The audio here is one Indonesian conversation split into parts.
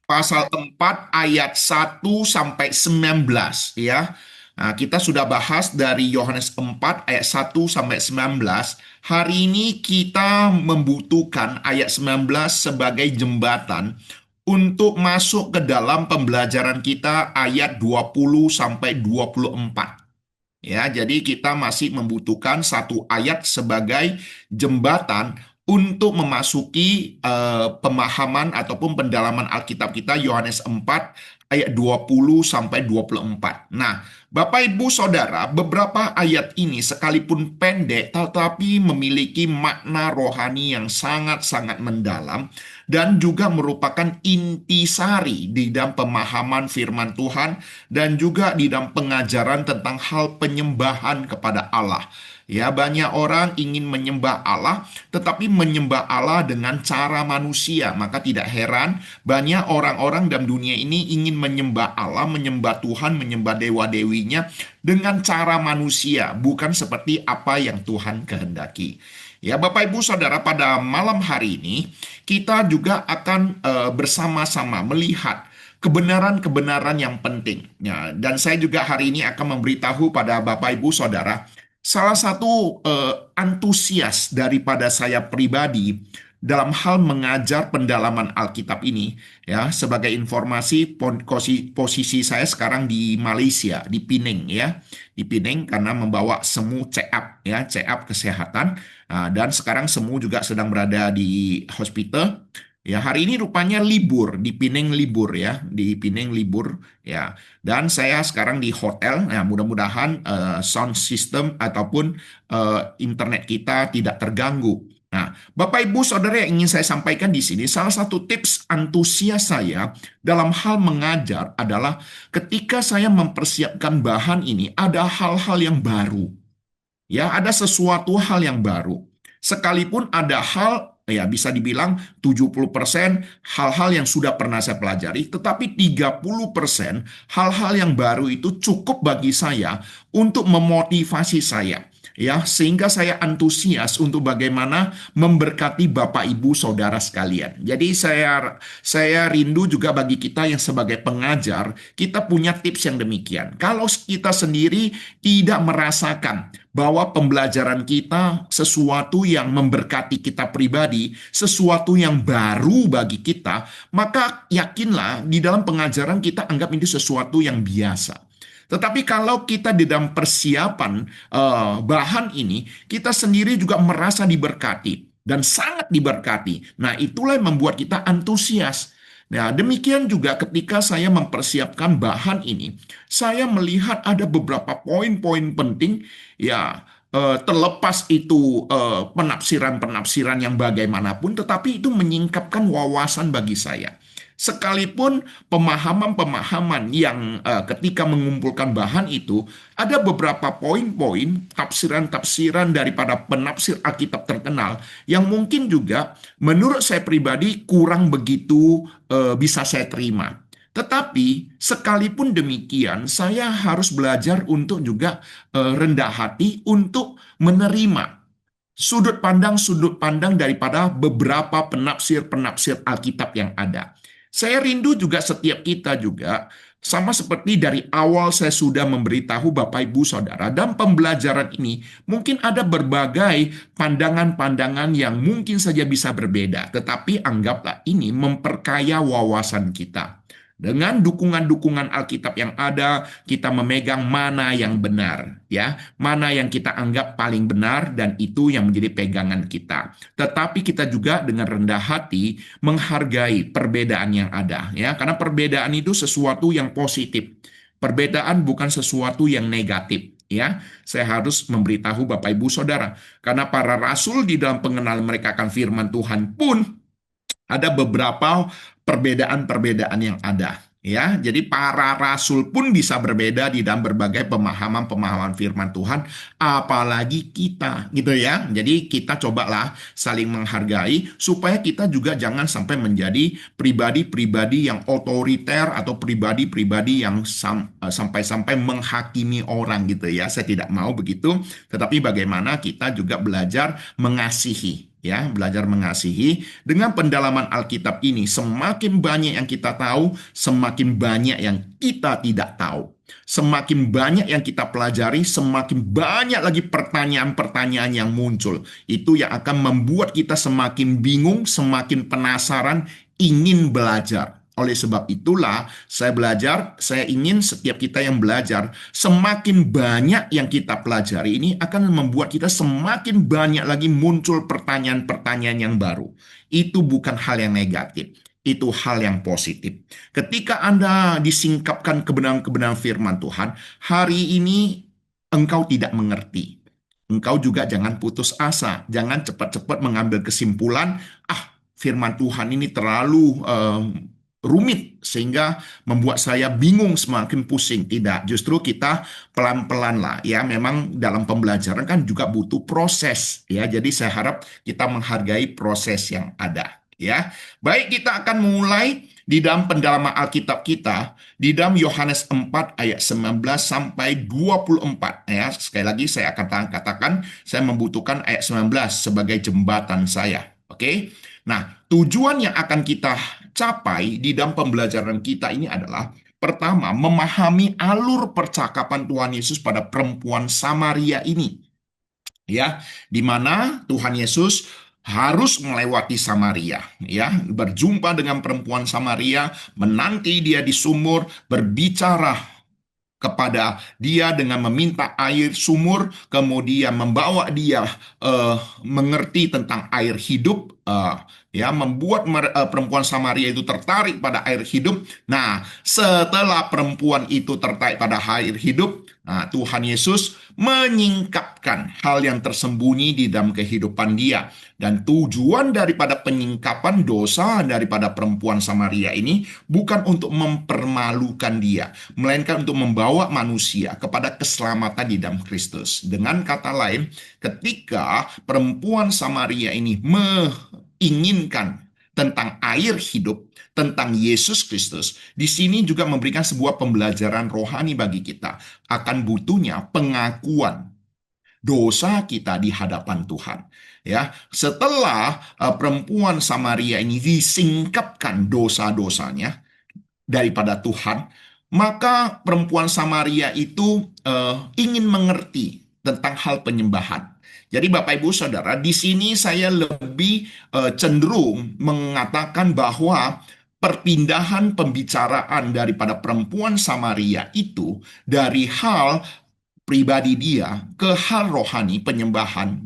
pasal 4 ayat 1 sampai 19 ya. Nah, kita sudah bahas dari Yohanes 4 ayat 1 sampai 19. Hari ini kita membutuhkan ayat 19 sebagai jembatan untuk masuk ke dalam pembelajaran kita ayat 20 sampai 24. Ya, jadi kita masih membutuhkan satu ayat sebagai jembatan untuk memasuki pemahaman ataupun pendalaman Alkitab kita Yohanes 4 ayat 20 sampai 24. Nah, Bapak Ibu Saudara, beberapa ayat ini sekalipun pendek tetapi memiliki makna rohani yang sangat-sangat mendalam dan juga merupakan intisari di dalam pemahaman firman Tuhan dan juga di dalam pengajaran tentang hal penyembahan kepada Allah. Ya, banyak orang ingin menyembah Allah, tetapi menyembah Allah dengan cara manusia. Maka tidak heran banyak orang-orang dalam dunia ini ingin menyembah Allah, menyembah Tuhan, menyembah dewa-dewinya dengan cara manusia, bukan seperti apa yang Tuhan kehendaki. Ya, Bapak Ibu Saudara, pada malam hari ini kita juga akan bersama-sama melihat kebenaran-kebenaran yang penting. Ya, dan saya juga hari ini akan memberitahu pada Bapak Ibu Saudara, salah satu antusias daripada saya pribadi dalam hal mengajar pendalaman Alkitab ini, ya, sebagai informasi posisi saya sekarang di Malaysia, di Penang ya, di Penang karena membawa semu check-up ya, check-up kesehatan. Dan sekarang semu juga sedang berada di hospital. Ya, hari ini rupanya libur di Penang, libur ya, di Penang libur ya. Dan saya sekarang di hotel. Ya, mudah-mudahan sound system ataupun internet kita tidak terganggu. Nah, Bapak Ibu Saudara, yang ingin saya sampaikan di sini, salah satu tips antusias saya dalam hal mengajar adalah ketika saya mempersiapkan bahan ini, ada hal-hal yang baru. Ya, ada sesuatu hal yang baru. Sekalipun ada hal, ya bisa dibilang 70% hal-hal yang sudah pernah saya pelajari, tetapi 30% hal-hal yang baru itu cukup bagi saya untuk memotivasi saya. Ya, sehingga saya antusias untuk bagaimana memberkati Bapak Ibu Saudara sekalian. Jadi saya rindu juga bagi kita yang sebagai pengajar, kita punya tips yang demikian. Kalau kita sendiri tidak merasakan bahwa pembelajaran kita sesuatu yang memberkati kita pribadi, sesuatu yang baru bagi kita, maka yakinlah di dalam pengajaran kita anggap ini sesuatu yang biasa. Tetapi kalau kita di dalam persiapan bahan ini, kita sendiri juga merasa diberkati dan sangat diberkati. Nah, itulah yang membuat kita antusias. Nah, demikian juga ketika saya mempersiapkan bahan ini, saya melihat ada beberapa poin-poin penting, ya, terlepas itu penafsiran-penafsiran yang bagaimanapun, tetapi itu menyingkapkan wawasan bagi saya. Sekalipun pemahaman-pemahaman yang ketika mengumpulkan bahan itu, ada beberapa poin-poin tafsiran-tafsiran daripada penafsir Alkitab terkenal yang mungkin juga menurut saya pribadi kurang begitu bisa saya terima. Tetapi sekalipun demikian, saya harus belajar untuk juga rendah hati untuk menerima sudut pandang daripada beberapa penafsir-penafsir Alkitab yang ada. Saya rindu juga setiap kita juga, sama seperti dari awal saya sudah memberitahu Bapak Ibu Saudara, dan pembelajaran ini mungkin ada berbagai pandangan-pandangan yang mungkin saja bisa berbeda, tetapi anggaplah ini memperkaya wawasan kita. Dengan dukungan-dukungan Alkitab yang ada, kita memegang mana yang benar, ya, mana yang kita anggap paling benar, dan itu yang menjadi pegangan kita. Tetapi kita juga dengan rendah hati menghargai perbedaan yang ada, ya, karena perbedaan itu sesuatu yang positif. Perbedaan bukan sesuatu yang negatif. Ya, saya harus memberitahu Bapak Ibu Saudara, karena para rasul di dalam pengenalan mereka akan firman Tuhan pun ada beberapa perbedaan-perbedaan yang ada. Ya, jadi para rasul pun bisa berbeda di dalam berbagai pemahaman-pemahaman firman Tuhan, apalagi kita, gitu ya. Jadi kita cobalah saling menghargai supaya kita juga jangan sampai menjadi pribadi-pribadi yang otoriter atau pribadi-pribadi yang sampai-sampai menghakimi orang gitu ya. Saya tidak mau begitu, tetapi bagaimana kita juga belajar mengasihi. Ya, belajar mengasihi dengan pendalaman Alkitab ini. Semakin banyak yang kita tahu, semakin banyak yang kita tidak tahu. Semakin banyak yang kita pelajari, semakin banyak lagi pertanyaan-pertanyaan yang muncul. Itu yang akan membuat kita semakin bingung, semakin penasaran, ingin belajar. Oleh sebab itulah saya ingin setiap kita yang belajar, semakin banyak yang kita pelajari ini akan membuat kita semakin banyak lagi muncul pertanyaan-pertanyaan yang baru. Itu bukan hal yang negatif, itu hal yang positif. Ketika Anda disingkapkan kebenaran-kebenaran firman Tuhan, hari ini engkau tidak mengerti. Engkau juga jangan putus asa, jangan cepat-cepat mengambil kesimpulan, firman Tuhan ini terlalu rumit sehingga membuat saya bingung, semakin pusing. Tidak, justru kita pelan-pelan lah ya. Memang dalam pembelajaran kan juga butuh proses ya. Jadi saya harap kita menghargai proses yang ada ya. Baik, kita akan mulai di dalam pendalaman Alkitab kita di dalam Yohanes 4 ayat 19 sampai 24 ya. Sekali lagi saya akan katakan saya membutuhkan ayat 19 sebagai jembatan saya. Oke. Nah, tujuan yang akan kita capai di dalam pembelajaran kita ini adalah pertama, memahami alur percakapan Tuhan Yesus pada perempuan Samaria ini. Ya, di mana Tuhan Yesus harus melewati Samaria, ya, berjumpa dengan perempuan Samaria, menanti dia di sumur, berbicara kepada dia dengan meminta air sumur, kemudian membawa dia mengerti tentang air hidup, ya, membuat perempuan Samaria itu tertarik pada air hidup. Nah, setelah perempuan itu tertarik pada air hidup, nah, Tuhan Yesus menyingkapkan hal yang tersembunyi di dalam kehidupan dia. Dan tujuan daripada penyingkapan dosa daripada perempuan Samaria ini bukan untuk mempermalukan dia, melainkan untuk membawa manusia kepada keselamatan di dalam Kristus. Dengan kata lain, ketika perempuan Samaria ini menginginkan tentang air hidup, tentang Yesus Kristus, di sini juga memberikan sebuah pembelajaran rohani bagi kita akan butuhnya pengakuan dosa kita di hadapan Tuhan. Ya, setelah perempuan Samaria ini disingkapkan dosa-dosanya daripada Tuhan, maka perempuan Samaria itu ingin mengerti tentang hal penyembahan. Jadi Bapak Ibu Saudara, di sini saya lebih cenderung mengatakan bahwa perpindahan pembicaraan daripada perempuan Samaria itu dari hal pribadi dia ke hal rohani, penyembahan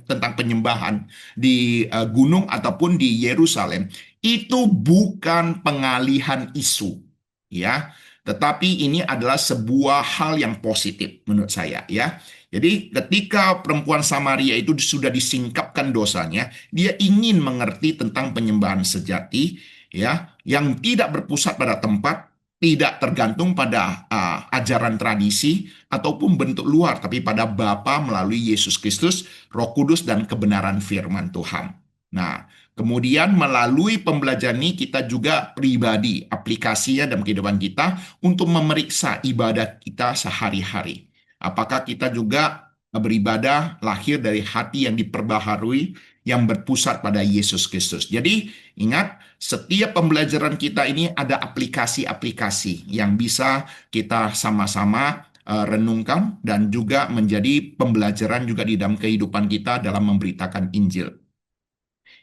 tentang penyembahan di gunung ataupun di Yerusalem, itu bukan pengalihan isu ya, tetapi ini adalah sebuah hal yang positif menurut saya ya. Jadi ketika perempuan Samaria itu sudah disingkapkan dosanya, dia ingin mengerti tentang penyembahan sejati ya, yang tidak berpusat pada tempat, tidak tergantung pada ajaran tradisi ataupun bentuk luar, tapi pada Bapa melalui Yesus Kristus, Roh Kudus, dan kebenaran firman Tuhan. Nah, kemudian melalui pembelajaran ini kita juga pribadi, aplikasinya dalam kehidupan kita untuk memeriksa ibadah kita sehari-hari. Apakah kita juga beribadah lahir dari hati yang diperbaharui, yang berpusat pada Yesus Kristus. Jadi ingat, setiap pembelajaran kita ini ada aplikasi-aplikasi yang bisa kita sama-sama renungkan dan juga menjadi pembelajaran juga di dalam kehidupan kita dalam memberitakan Injil.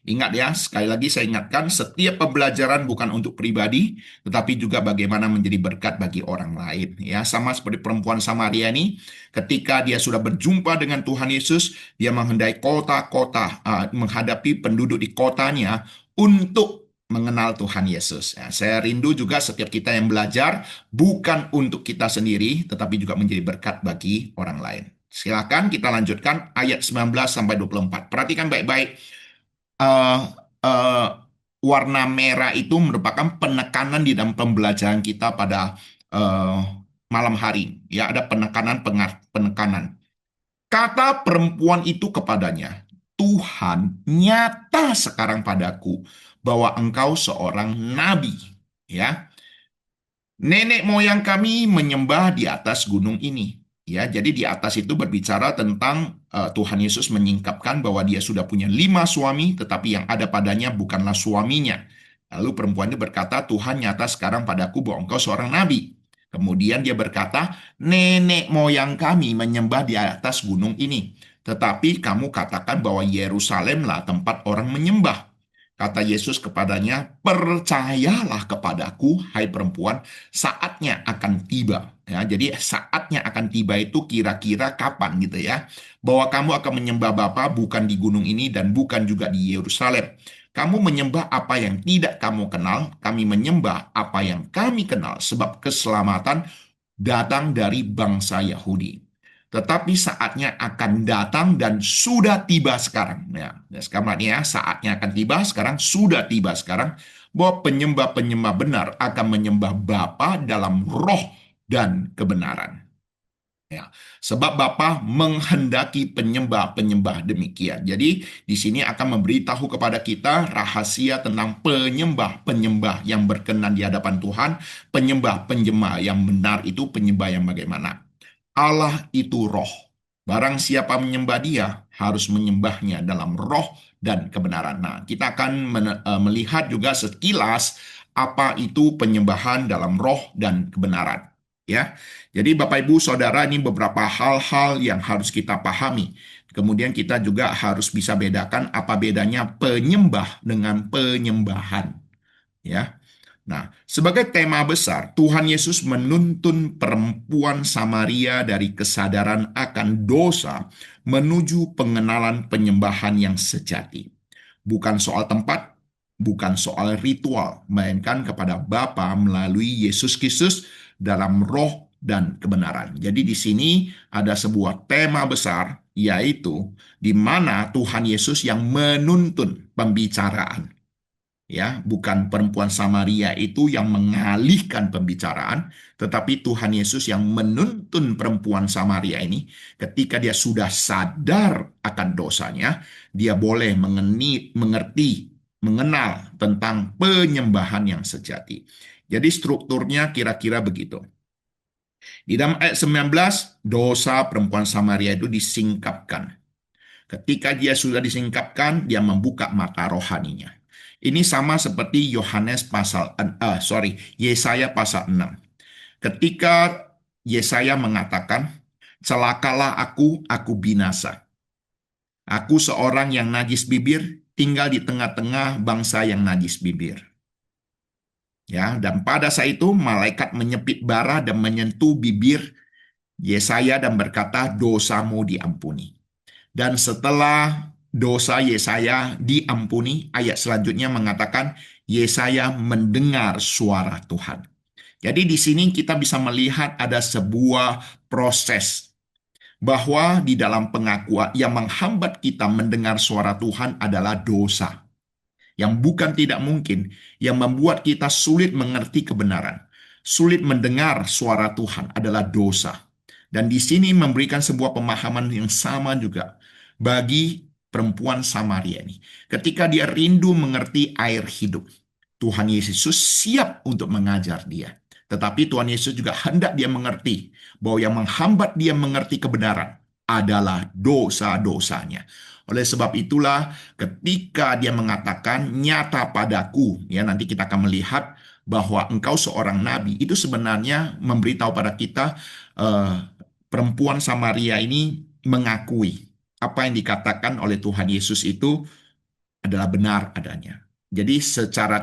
Ingat ya, sekali lagi saya ingatkan, setiap pembelajaran bukan untuk pribadi, tetapi juga bagaimana menjadi berkat bagi orang lain. Ya, sama seperti perempuan Samaria ini, ketika dia sudah berjumpa dengan Tuhan Yesus, dia menghendaki kota-kota, menghadapi penduduk di kotanya untuk mengenal Tuhan Yesus. Ya, saya rindu juga setiap kita yang belajar, bukan untuk kita sendiri, tetapi juga menjadi berkat bagi orang lain. Silakan kita lanjutkan ayat 19 sampai 24. Perhatikan baik-baik. eh, eh, Warna merah itu merupakan penekanan di dalam pembelajaran kita pada eh, malam hari. Ya, ada penekanan. Kata perempuan itu kepadanya, Tuhan nyata sekarang padaku bahwa engkau seorang nabi. Ya, nenek moyang kami menyembah di atas gunung ini. Ya, jadi di atas itu berbicara tentang Tuhan Yesus menyingkapkan bahwa dia sudah punya 5 suami, tetapi yang ada padanya bukanlah suaminya. Lalu perempuan itu berkata, Tuhan nyata sekarang padaku bahwa engkau seorang nabi. Kemudian dia berkata, nenek moyang kami menyembah di atas gunung ini. Tetapi kamu katakan bahwa Yerusalemlah tempat orang menyembah. Kata Yesus kepadanya, percayalah kepadaku, hai perempuan, saatnya akan tiba. Ya, jadi saatnya akan tiba itu kira-kira kapan gitu ya. Bahwa kamu akan menyembah Bapa bukan di gunung ini dan bukan juga di Yerusalem. Kamu menyembah apa yang tidak kamu kenal, kami menyembah apa yang kami kenal, sebab keselamatan datang dari bangsa Yahudi. Tetapi saatnya akan datang dan sudah tiba sekarang. Ya, sekarang ya, saatnya akan tiba sekarang, sudah tiba sekarang, bahwa penyembah-penyembah benar akan menyembah Bapa dalam roh dan kebenaran. Ya, sebab Bapa menghendaki penyembah-penyembah demikian. Jadi di sini akan memberitahu kepada kita rahasia tentang penyembah-penyembah yang berkenan di hadapan Tuhan, penyembah-penyembah yang benar itu penyembah yang bagaimana? Allah itu roh. Barang siapa menyembah dia harus menyembahnya dalam roh dan kebenaran. Nah, kita akan melihat juga sekilas apa itu penyembahan dalam roh dan kebenaran. Ya, jadi Bapak Ibu Saudara ini beberapa hal-hal yang harus kita pahami. Kemudian kita juga harus bisa bedakan apa bedanya penyembah dengan penyembahan. Ya, nah, sebagai tema besar, Tuhan Yesus menuntun perempuan Samaria dari kesadaran akan dosa menuju pengenalan penyembahan yang sejati. Bukan soal tempat, bukan soal ritual, melainkan kepada Bapa melalui Yesus Kristus dalam roh dan kebenaran. Jadi di sini ada sebuah tema besar, yaitu di mana Tuhan Yesus yang menuntun pembicaraan, ya, bukan perempuan Samaria itu yang mengalihkan pembicaraan, tetapi Tuhan Yesus yang menuntun perempuan Samaria ini ketika dia sudah sadar akan dosanya, dia boleh mengerti, mengenal tentang penyembahan yang sejati. Jadi strukturnya kira-kira begitu. Di dalam ayat 19, dosa perempuan Samaria itu disingkapkan. Ketika dia sudah disingkapkan, dia membuka mata rohaninya. Ini sama seperti Yesaya pasal 6. Ketika Yesaya mengatakan, celakalah aku binasa. Aku seorang yang najis bibir, tinggal di tengah-tengah bangsa yang najis bibir. Ya, dan pada saat itu malaikat menyepit bara dan menyentuh bibir Yesaya dan berkata, dosamu diampuni. Dan setelah dosa Yesaya diampuni, ayat selanjutnya mengatakan Yesaya mendengar suara Tuhan. Jadi di sini kita bisa melihat ada sebuah proses bahwa di dalam pengakuan yang menghambat kita mendengar suara Tuhan adalah dosa. Yang bukan tidak mungkin, yang membuat kita sulit mengerti kebenaran, sulit mendengar suara Tuhan adalah dosa. Dan di sini memberikan sebuah pemahaman yang sama juga bagi perempuan Samaria ini. Ketika dia rindu mengerti air hidup, Tuhan Yesus siap untuk mengajar dia. Tetapi Tuhan Yesus juga hendak dia mengerti bahwa yang menghambat dia mengerti kebenaran adalah dosa-dosanya. Oleh sebab itulah ketika dia mengatakan nyata padaku, ya nanti kita akan melihat bahwa engkau seorang nabi, itu sebenarnya memberitahu pada kita eh, perempuan Samaria ini mengakui apa yang dikatakan oleh Tuhan Yesus itu adalah benar adanya. Jadi secara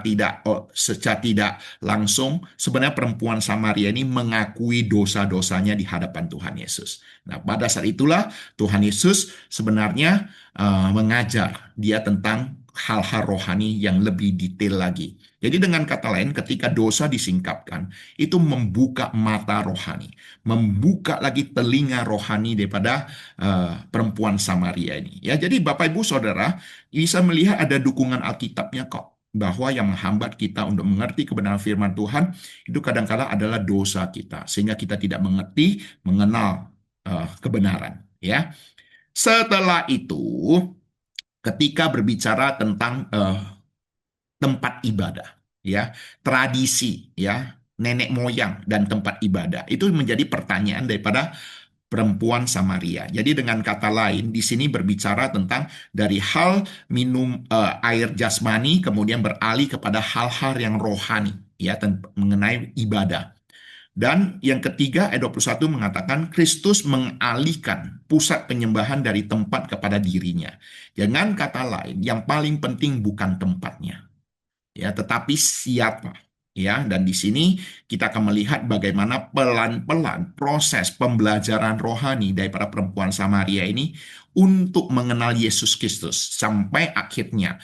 tidak langsung sebenarnya perempuan Samaria ini mengakui dosa-dosanya di hadapan Tuhan Yesus. Nah, pada saat itulah Tuhan Yesus sebenarnya mengajar dia tentang hal-hal rohani yang lebih detail lagi. Jadi dengan kata lain, ketika dosa disingkapkan, itu membuka mata rohani, membuka lagi telinga rohani daripada perempuan Samaria ini. Ya, jadi Bapak Ibu Saudara, bisa melihat ada dukungan Alkitabnya kok, bahwa yang menghambat kita untuk mengerti kebenaran firman Tuhan itu kadang-kala adalah dosa kita, sehingga kita tidak mengerti, mengenal kebenaran. Ya, setelah itu, ketika berbicara tentang tempat ibadah, ya, tradisi, ya, nenek moyang dan tempat ibadah, itu menjadi pertanyaan daripada perempuan Samaria. Jadi dengan kata lain, di sini berbicara tentang dari hal minum air jasmani, kemudian beralih kepada hal-hal yang rohani, ya, mengenai ibadah. Dan yang ketiga, ayat 21 mengatakan Kristus mengalihkan pusat penyembahan dari tempat kepada dirinya. Dengan kata lain, yang paling penting bukan tempatnya, ya, tetapi siapa. Ya, dan di sini kita akan melihat bagaimana pelan-pelan proses pembelajaran rohani daripada perempuan Samaria ini untuk mengenal Yesus Kristus sampai akhirnya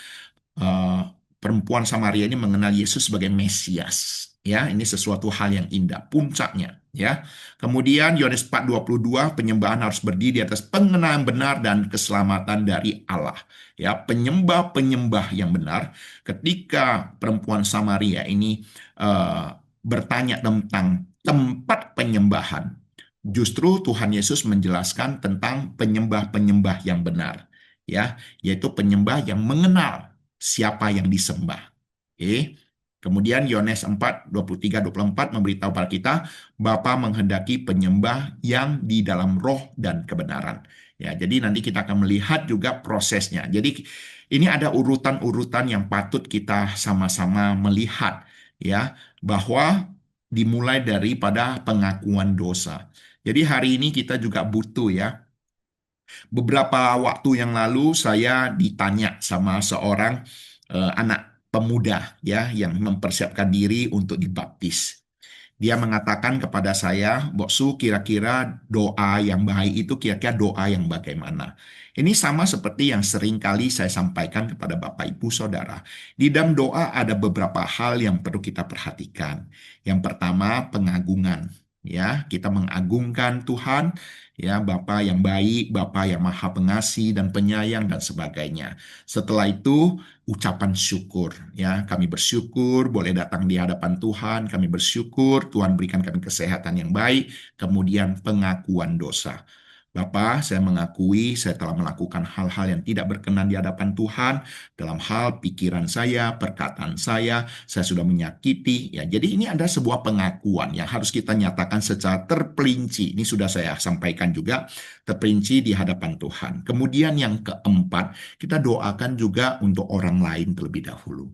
eh, perempuan Samaria ini mengenal Yesus sebagai Mesias. Ya, ini sesuatu hal yang indah, puncaknya. Ya, kemudian Yohanes 4:22 penyembahan harus berdiri di atas pengenalan benar dan keselamatan dari Allah. Ya, penyembah-penyembah yang benar. Ketika perempuan Samaria ini eh, bertanya tentang tempat penyembahan, justru Tuhan Yesus menjelaskan tentang penyembah-penyembah yang benar, ya, yaitu penyembah yang mengenal siapa yang disembah. Oke. Kemudian Yohanes 4:23-24 memberitahu pada kita, Bapa menghendaki penyembah yang di dalam roh dan kebenaran. Ya, jadi nanti kita akan melihat juga prosesnya. Jadi ini ada urutan-urutan yang patut kita sama-sama melihat, ya, bahwa dimulai daripada pengakuan dosa. Jadi hari ini kita juga butuh, ya. Beberapa waktu yang lalu saya ditanya sama seorang anak pemuda, ya, yang mempersiapkan diri untuk dibaptis. Dia mengatakan kepada saya, Boksu, kira-kira doa yang baik itu kira-kira doa yang bagaimana? Ini sama seperti yang sering kali saya sampaikan kepada Bapak Ibu Saudara. Di dalam doa ada beberapa hal yang perlu kita perhatikan. Yang pertama, pengagungan. Ya, kita mengagungkan Tuhan, ya, Bapa yang baik, Bapa yang maha pengasih dan penyayang dan sebagainya. Setelah itu, ucapan syukur, ya, kami bersyukur boleh datang di hadapan Tuhan, kami bersyukur Tuhan berikan kami kesehatan yang baik, kemudian pengakuan dosa. Bapa, saya mengakui saya telah melakukan hal-hal yang tidak berkenan di hadapan Tuhan dalam hal pikiran saya, perkataan saya sudah menyakiti, ya. Jadi ini ada sebuah pengakuan yang harus kita nyatakan secara terperinci. Ini sudah saya sampaikan juga, terperinci di hadapan Tuhan. Kemudian yang keempat, kita doakan juga untuk orang lain terlebih dahulu.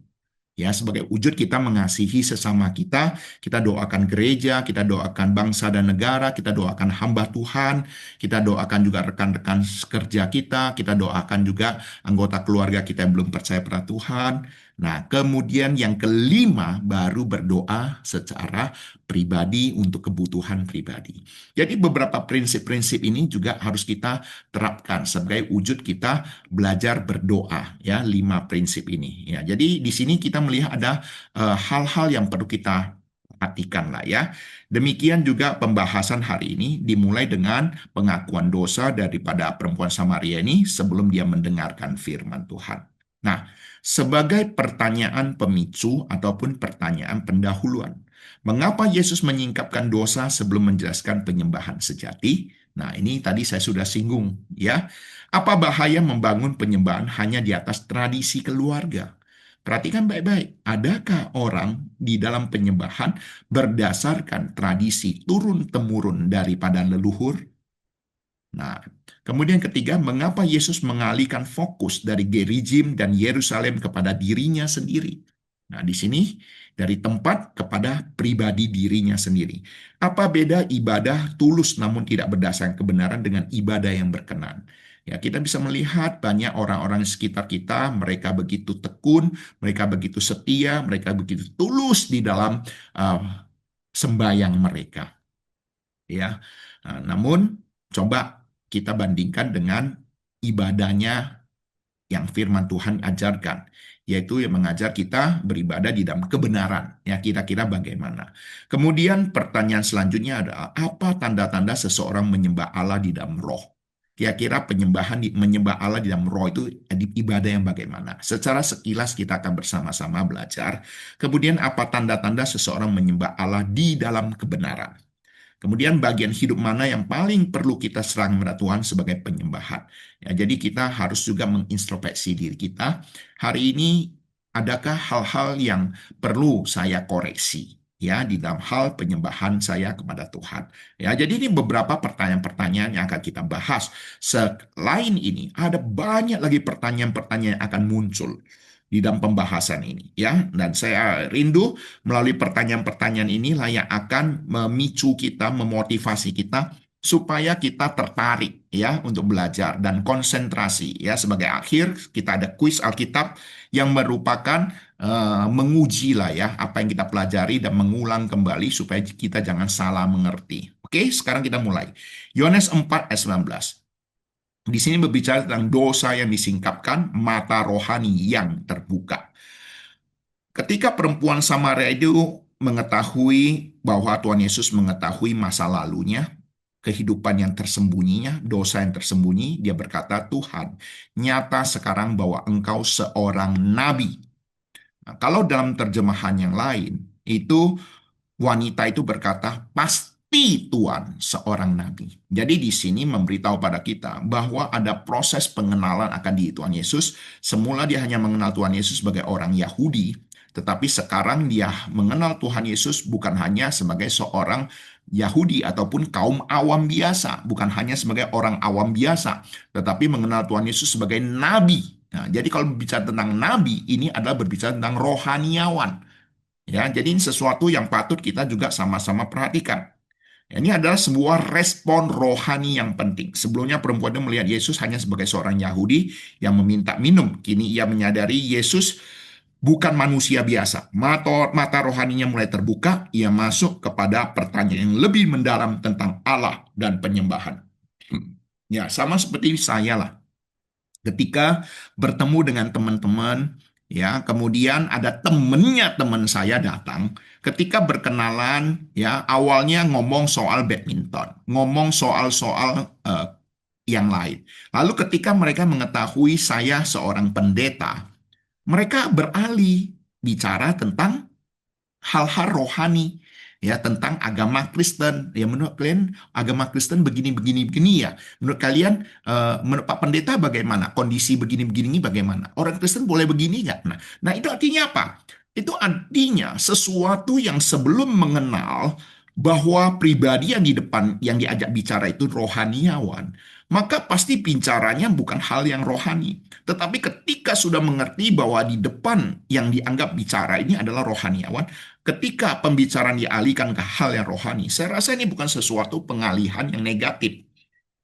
Ya, sebagai wujud kita mengasihi sesama kita doakan gereja, kita doakan bangsa dan negara, kita doakan hamba Tuhan, kita doakan juga rekan-rekan kerja kita doakan juga anggota keluarga kita yang belum percaya pada Tuhan. Nah, kemudian yang kelima baru berdoa secara pribadi untuk kebutuhan pribadi. Jadi beberapa prinsip-prinsip ini juga harus kita terapkan sebagai wujud kita belajar berdoa, ya, 5 prinsip ini, ya. Jadi di sini kita melihat ada hal-hal yang perlu kita perhatikan lah, ya. Demikian juga pembahasan hari ini dimulai dengan pengakuan dosa daripada perempuan Samaria ini sebelum dia mendengarkan firman Tuhan. Nah, sebagai pertanyaan pemicu ataupun pertanyaan pendahuluan, mengapa Yesus menyingkapkan dosa sebelum menjelaskan penyembahan sejati? Nah, ini tadi saya sudah singgung, ya. Apa bahaya membangun penyembahan hanya di atas tradisi keluarga? Perhatikan baik-baik, adakah orang di dalam penyembahan berdasarkan tradisi turun-temurun daripada leluhur? Nah, kemudian ketiga, mengapa Yesus mengalihkan fokus dari Gerizim dan Yerusalem kepada dirinya sendiri? Nah, di sini dari tempat kepada pribadi dirinya sendiri. Apa beda ibadah tulus namun tidak berdasarkan kebenaran dengan ibadah yang berkenan? Ya, kita bisa melihat banyak orang-orang di sekitar kita, mereka begitu tekun, mereka begitu setia, mereka begitu tulus di dalam uh, sembahyang mereka. Ya, namun coba kita bandingkan dengan ibadahnya yang firman Tuhan ajarkan, yaitu yang mengajar kita beribadah di dalam kebenaran. Ya, kira-kira bagaimana? Kemudian pertanyaan selanjutnya adalah apa tanda-tanda seseorang menyembah Allah di dalam roh? Kira-kira menyembah Allah di dalam roh itu ibadah yang bagaimana? Secara sekilas kita akan bersama-sama belajar. Kemudian apa tanda-tanda seseorang menyembah Allah di dalam kebenaran? Kemudian bagian hidup mana yang paling perlu kita serang kepada Tuhan sebagai penyembahan. Ya, jadi kita harus juga mengintrospeksi diri kita. Hari ini adakah hal-hal yang perlu saya koreksi? ya di dalam hal penyembahan saya kepada Tuhan. Ya, jadi ini beberapa pertanyaan-pertanyaan yang akan kita bahas. Selain ini, ada banyak lagi pertanyaan-pertanyaan yang akan muncul di dalam pembahasan ini, ya. Dan saya rindu melalui pertanyaan-pertanyaan inilah yang akan memicu kita, memotivasi kita supaya kita tertarik ya untuk belajar dan konsentrasi ya. Sebagai akhir kita ada kuis Alkitab yang merupakan menguji lah ya apa yang kita pelajari dan mengulang kembali supaya kita jangan salah mengerti. Oke, sekarang kita mulai. Yohanes 4 ayat 19. Di sini berbicara tentang dosa yang disingkapkan, mata rohani yang terbuka. Ketika perempuan Samaria itu mengetahui bahwa Tuhan Yesus mengetahui masa lalunya, kehidupan yang tersembunyinya, dosa yang tersembunyi, dia berkata, Tuhan, nyata sekarang bahwa engkau seorang nabi. Nah, kalau dalam terjemahan yang lain, itu wanita itu berkata, pasti Tuhan seorang nabi. Jadi di sini memberitahu pada kita bahwa ada proses pengenalan akan diri Tuhan Yesus. Semula dia hanya mengenal Tuhan Yesus sebagai orang Yahudi, tetapi sekarang dia mengenal Tuhan Yesus bukan hanya sebagai seorang Yahudi ataupun kaum awam biasa, bukan hanya sebagai orang awam biasa, tetapi mengenal Tuhan Yesus sebagai nabi. Nah, jadi kalau berbicara tentang nabi, ini adalah berbicara tentang rohaniawan. Ya, jadi ini sesuatu yang patut kita juga sama-sama perhatikan. Ya, ini adalah sebuah respon rohani yang penting. Sebelumnya perempuan itu melihat Yesus hanya sebagai seorang Yahudi yang meminta minum. Kini ia menyadari Yesus bukan manusia biasa. Mata rohaninya mulai terbuka, ia masuk kepada pertanyaan yang lebih mendalam tentang Allah dan penyembahan. Ya, sama seperti saya lah ketika bertemu dengan teman-teman, ya, kemudian ada temennya teman saya datang, ketika berkenalan, ya, awalnya ngomong soal badminton, ngomong soal-soal yang lain. Lalu ketika mereka mengetahui saya seorang pendeta, mereka beralih bicara tentang hal-hal rohani, ya, tentang agama Kristen. Ya, menurut kalian agama Kristen begini ya. Menurut kalian, menurut Pak Pendeta bagaimana? Kondisi begini bagaimana? Orang Kristen boleh begini nggak? Nah, itu artinya apa? Itu artinya sesuatu yang sebelum mengenal bahwa pribadi yang di depan yang diajak bicara itu rohaniawan, maka pasti bicaranya bukan hal yang rohani. Tetapi ketika sudah mengerti bahwa di depan yang dianggap bicara ini adalah rohaniawan, ketika pembicaraan dialihkan ke hal yang rohani, saya rasa ini bukan sesuatu pengalihan yang negatif.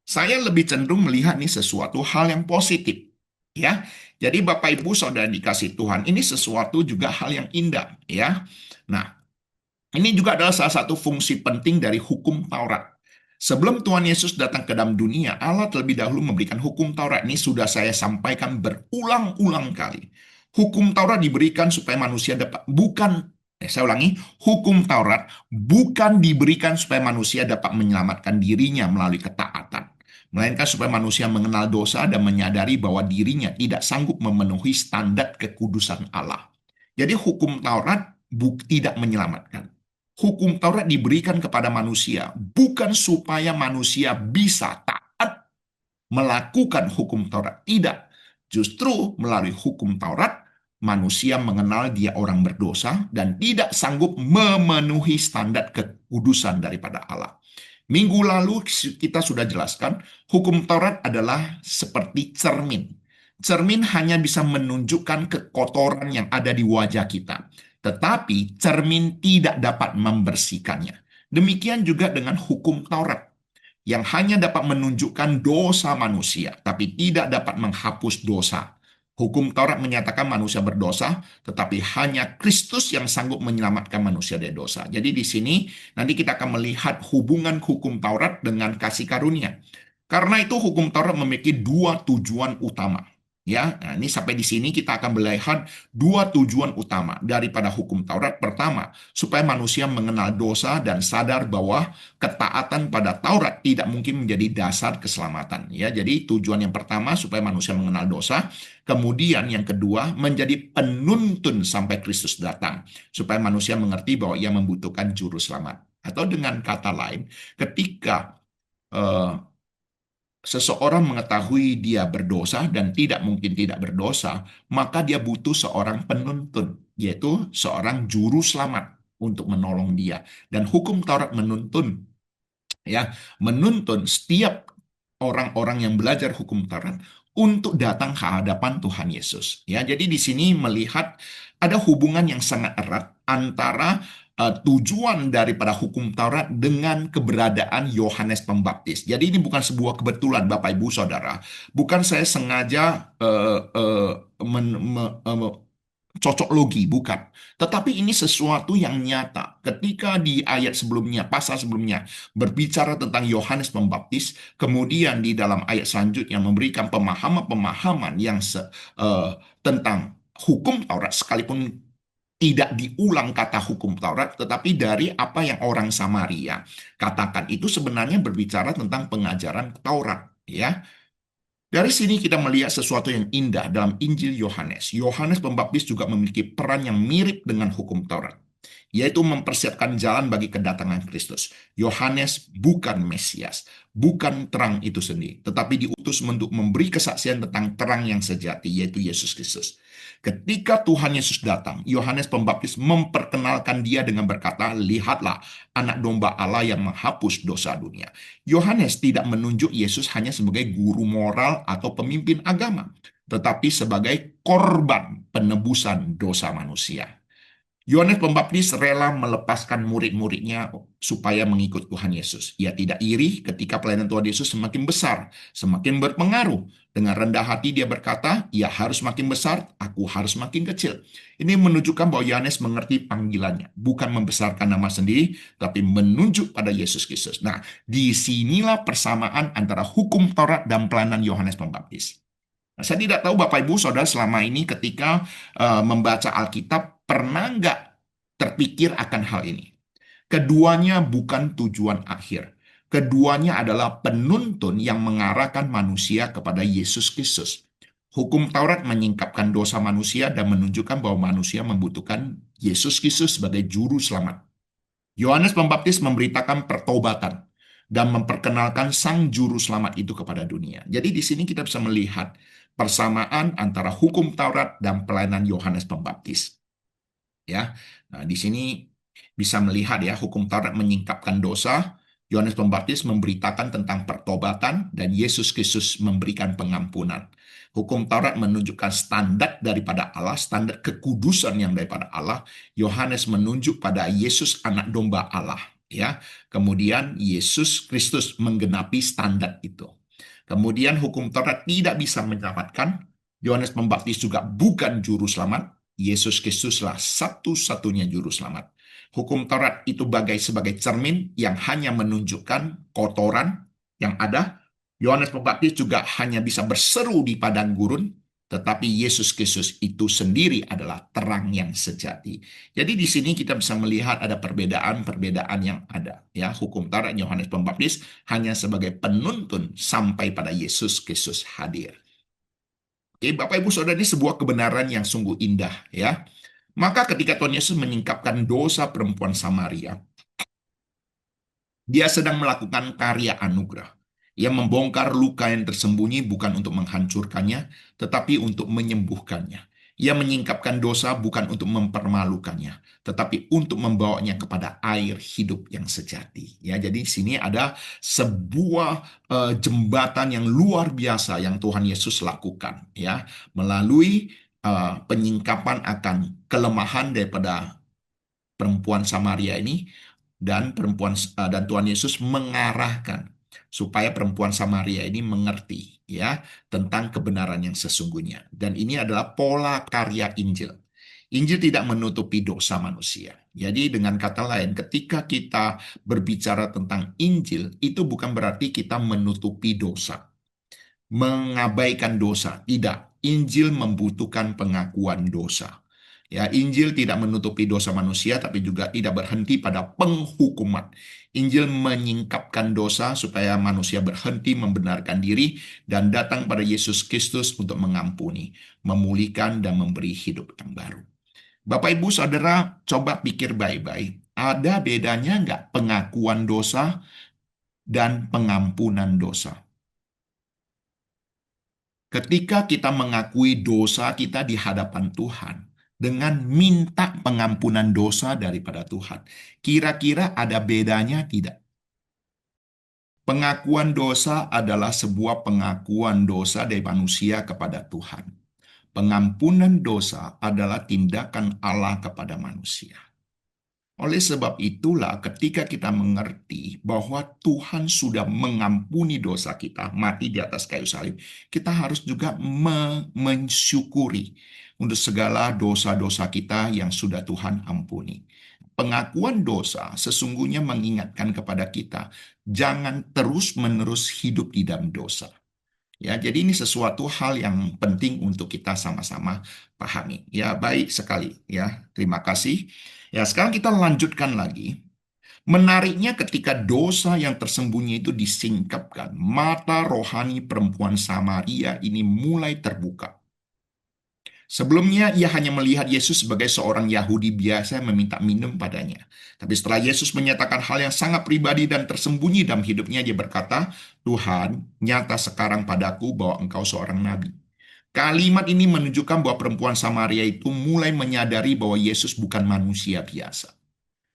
Saya lebih cenderung melihat ini sesuatu hal yang positif. Ya, jadi Bapak Ibu Saudara dikasih Tuhan, ini sesuatu juga hal yang indah. Ya, nah ini juga adalah salah satu fungsi penting dari hukum Taurat. Sebelum Tuhan Yesus datang ke dalam dunia, Allah terlebih dahulu memberikan hukum Taurat. Ini sudah saya sampaikan berulang-ulang kali. Hukum Taurat diberikan supaya manusia dapat, saya ulangi, hukum Taurat bukan diberikan supaya manusia dapat menyelamatkan dirinya melalui ketaatan, melainkan supaya manusia mengenal dosa dan menyadari bahwa dirinya tidak sanggup memenuhi standar kekudusan Allah. Jadi hukum Taurat tidak menyelamatkan. Hukum Taurat diberikan kepada manusia bukan supaya manusia bisa taat melakukan hukum Taurat. Tidak. Justru melalui hukum Taurat, manusia mengenal dia orang berdosa dan tidak sanggup memenuhi standar kekudusan daripada Allah. Minggu lalu kita sudah jelaskan, hukum Taurat adalah seperti cermin. Cermin hanya bisa menunjukkan kekotoran yang ada di wajah kita, tetapi cermin tidak dapat membersihkannya. Demikian juga dengan hukum Taurat yang hanya dapat menunjukkan dosa manusia, tapi tidak dapat menghapus dosa. Hukum Taurat menyatakan manusia berdosa, tetapi hanya Kristus yang sanggup menyelamatkan manusia dari dosa. Jadi di sini nanti kita akan melihat hubungan hukum Taurat dengan kasih karunia. Karena itu hukum Taurat memiliki dua tujuan utama. Ya, nah ini sampai di sini kita akan melihat dua tujuan utama daripada hukum Taurat. Pertama, supaya manusia mengenal dosa dan sadar bahwa ketaatan pada Taurat tidak mungkin menjadi dasar keselamatan. Ya, jadi tujuan yang pertama supaya manusia mengenal dosa, kemudian yang kedua menjadi penuntun sampai Kristus datang, supaya manusia mengerti bahwa ia membutuhkan juru selamat. Atau dengan kata lain, ketika eh, seseorang mengetahui dia berdosa dan tidak mungkin tidak berdosa, maka dia butuh seorang penuntun, yaitu seorang juru selamat. untuk menolong dia. Dan hukum Taurat menuntun setiap orang-orang yang belajar hukum Taurat untuk datang ke hadapan Tuhan Yesus. Ya, jadi di sini melihat ada hubungan yang sangat erat antara tujuan daripada hukum Taurat dengan keberadaan Yohanes Pembaptis. Jadi ini bukan sebuah kebetulan, Bapak Ibu Saudara. Bukan saya sengaja cocok logi, bukan. Tetapi ini sesuatu yang nyata. Ketika di ayat sebelumnya, pasal sebelumnya, berbicara tentang Yohanes Pembaptis, kemudian di dalam ayat selanjutnya memberikan pemahaman-pemahaman yang tentang hukum Taurat, sekalipun tidak diulang kata hukum Taurat, tetapi dari apa yang orang Samaria katakan itu sebenarnya berbicara tentang pengajaran Taurat, ya. Dari sini kita melihat sesuatu yang indah dalam Injil Yohanes. Yohanes Pembaptis juga memiliki peran yang mirip dengan hukum Taurat, yaitu mempersiapkan jalan bagi kedatangan Kristus. Yohanes bukan Mesias, bukan terang itu sendiri, tetapi diutus untuk memberi kesaksian tentang terang yang sejati, yaitu Yesus Kristus. Ketika Tuhan Yesus datang, Yohanes Pembaptis memperkenalkan dia dengan berkata, "Lihatlah anak domba Allah yang menghapus dosa dunia." Yohanes tidak menunjuk Yesus hanya sebagai guru moral atau pemimpin agama, tetapi sebagai korban penebusan dosa manusia. Yohanes Pembaptis rela melepaskan murid-muridnya supaya mengikut Tuhan Yesus. Ia tidak iri ketika pelayanan Tuhan Yesus semakin besar, semakin berpengaruh. Dengan rendah hati dia berkata, ia harus makin besar, aku harus makin kecil. Ini menunjukkan bahwa Yohanes mengerti panggilannya, bukan membesarkan nama sendiri, tapi menunjuk pada Yesus Kristus. Nah, disinilah persamaan antara hukum Taurat dan pelayanan Yohanes Pembaptis. Nah, saya tidak tahu Bapak Ibu Saudara selama ini ketika membaca Alkitab pernah nggak terpikir akan hal ini. Keduanya bukan tujuan akhir. Keduanya adalah penuntun yang mengarahkan manusia kepada Yesus Kristus. Hukum Taurat menyingkapkan dosa manusia dan menunjukkan bahwa manusia membutuhkan Yesus Kristus sebagai juru selamat. Yohanes Pembaptis memberitakan pertobatan dan memperkenalkan sang juru selamat itu kepada dunia. Jadi di sini kita bisa melihat persamaan antara hukum Taurat dan pelayanan Yohanes Pembaptis. Ya, nah di sini bisa melihat ya hukum Taurat menyingkapkan dosa, Yohanes Pembaptis memberitakan tentang pertobatan dan Yesus Kristus memberikan pengampunan. Hukum Taurat menunjukkan standar daripada Allah, standar kekudusan yang daripada Allah. Yohanes menunjuk pada Yesus anak domba Allah, ya. Kemudian Yesus Kristus menggenapi standar itu. Kemudian hukum Taurat tidak bisa menyelamatkan. Yohanes Pembaptis juga bukan juru selamat. Yesus Kristuslah satu-satunya juru selamat. Hukum Taurat itu sebagai cermin yang hanya menunjukkan kotoran yang ada. Yohanes Pembaptis juga hanya bisa berseru di padang gurun, tetapi Yesus Kristus itu sendiri adalah terang yang sejati. Jadi di sini kita bisa melihat ada perbedaan-perbedaan yang ada. Ya, hukum Taurat Yohanes Pembaptis hanya sebagai penuntun sampai pada Yesus Kristus hadir. Oke, Bapak Ibu Saudara, ini sebuah kebenaran yang sungguh indah, ya. Maka ketika Tuhan Yesus menyingkapkan dosa perempuan Samaria, dia sedang melakukan karya anugerah. Ia membongkar luka yang tersembunyi bukan untuk menghancurkannya, tetapi untuk menyembuhkannya. Ia menyingkapkan dosa bukan untuk mempermalukannya, tetapi untuk membawanya kepada air hidup yang sejati. Ya, jadi di sini ada sebuah jembatan yang luar biasa yang Tuhan Yesus lakukan, ya, melalui penyingkapan akan kelemahan daripada perempuan Samaria ini, dan Tuhan Yesus mengarahkan supaya perempuan Samaria ini mengerti ya tentang kebenaran yang sesungguhnya. Dan ini adalah pola karya Injil. Injil tidak menutupi dosa manusia. Jadi dengan kata lain, ketika kita berbicara tentang Injil, itu bukan berarti kita menutupi dosa, mengabaikan dosa. Tidak, Injil membutuhkan pengakuan dosa. Ya, Injil tidak menutupi dosa manusia, tapi juga tidak berhenti pada penghukuman. Injil menyingkapkan dosa supaya manusia berhenti membenarkan diri dan datang pada Yesus Kristus untuk mengampuni, memulihkan, dan memberi hidup yang baru. Bapak, Ibu, Saudara, coba pikir baik-baik. Ada bedanya nggak pengakuan dosa dan pengampunan dosa? Ketika kita mengakui dosa kita di hadapan Tuhan, dengan minta pengampunan dosa daripada Tuhan. Kira-kira ada bedanya tidak? Pengakuan dosa adalah sebuah pengakuan dosa dari manusia kepada Tuhan. Pengampunan dosa adalah tindakan Allah kepada manusia. Oleh sebab itulah, ketika kita mengerti bahwa Tuhan sudah mengampuni dosa kita, mati di atas kayu salib, kita harus juga mensyukuri untuk segala dosa-dosa kita yang sudah Tuhan ampuni. Pengakuan dosa sesungguhnya mengingatkan kepada kita, jangan terus-menerus hidup di dalam dosa. Ya, jadi ini sesuatu hal yang penting untuk kita sama-sama pahami. Ya, baik sekali. Ya, terima kasih. Ya, sekarang kita lanjutkan lagi. Menariknya ketika dosa yang tersembunyi itu disingkapkan, mata rohani perempuan Samaria ini mulai terbuka. Sebelumnya ia hanya melihat Yesus sebagai seorang Yahudi biasa yang meminta minum padanya. Tapi setelah Yesus menyatakan hal yang sangat pribadi dan tersembunyi dalam hidupnya, dia berkata, Tuhan, nyata sekarang padaku bahwa engkau seorang nabi. Kalimat ini menunjukkan bahwa perempuan Samaria itu mulai menyadari bahwa Yesus bukan manusia biasa.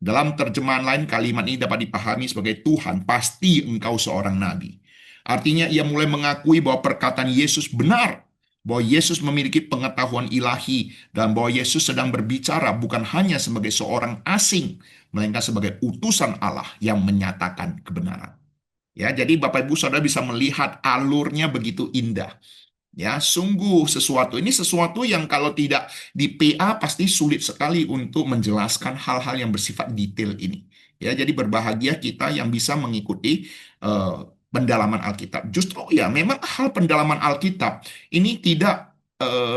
Dalam terjemahan lain, kalimat ini dapat dipahami sebagai Tuhan, pasti engkau seorang nabi. Artinya ia mulai mengakui bahwa perkataan Yesus benar, bahwa Yesus memiliki pengetahuan ilahi, dan bahwa Yesus sedang berbicara bukan hanya sebagai seorang asing, melainkan sebagai utusan Allah yang menyatakan kebenaran. Ya, jadi Bapak Ibu Saudara bisa melihat alurnya begitu indah. Ya, sungguh sesuatu. Ini sesuatu yang kalau tidak di PA pasti sulit sekali untuk menjelaskan hal-hal yang bersifat detail ini. Ya, jadi berbahagia kita yang bisa mengikuti eh, pendalaman Alkitab. Justru ya, memang hal pendalaman Alkitab ini tidak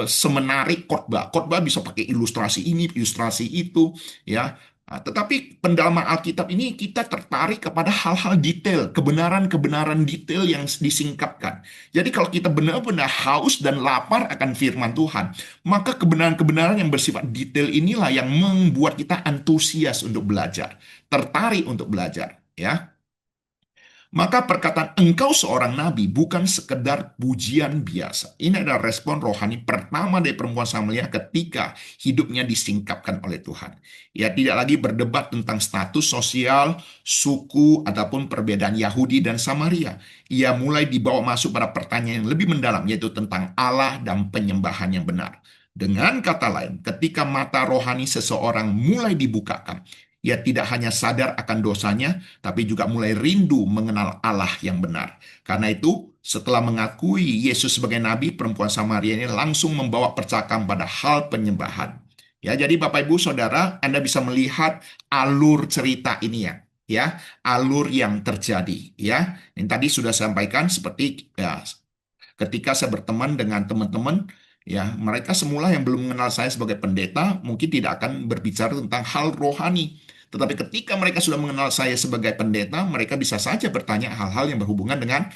semenarik khotbah. Khotbah bisa pakai ilustrasi ini, ilustrasi itu, ya. Nah, tetapi pendalaman Alkitab ini kita tertarik kepada hal-hal detail, kebenaran-kebenaran detail yang disingkapkan. Jadi kalau kita benar-benar haus dan lapar akan firman Tuhan, maka kebenaran-kebenaran yang bersifat detail inilah yang membuat kita antusias untuk belajar, tertarik untuk belajar, ya. Maka perkataan engkau seorang nabi bukan sekedar pujian biasa. Ini adalah respon rohani pertama dari perempuan Samaria ketika hidupnya disingkapkan oleh Tuhan. Ia tidak lagi berdebat tentang status sosial, suku, ataupun perbedaan Yahudi dan Samaria. Ia mulai dibawa masuk pada pertanyaan yang lebih mendalam, yaitu tentang Allah dan penyembahan yang benar. Dengan kata lain, ketika mata rohani seseorang mulai dibukakan, ia tidak hanya sadar akan dosanya, tapi juga mulai rindu mengenal Allah yang benar. Karena itu, setelah mengakui Yesus sebagai nabi, perempuan Samaria ini langsung membawa percakapan pada hal penyembahan. Ya, jadi Bapak Ibu Saudara, Anda bisa melihat alur cerita ini ya. Ya, alur yang terjadi ya. Yang tadi sudah saya sampaikan seperti ya, ketika saya berteman dengan teman-teman ya, mereka semula yang belum mengenal saya sebagai pendeta mungkin tidak akan berbicara tentang hal rohani. Tetapi ketika mereka sudah mengenal saya sebagai pendeta, mereka bisa saja bertanya hal-hal yang berhubungan dengan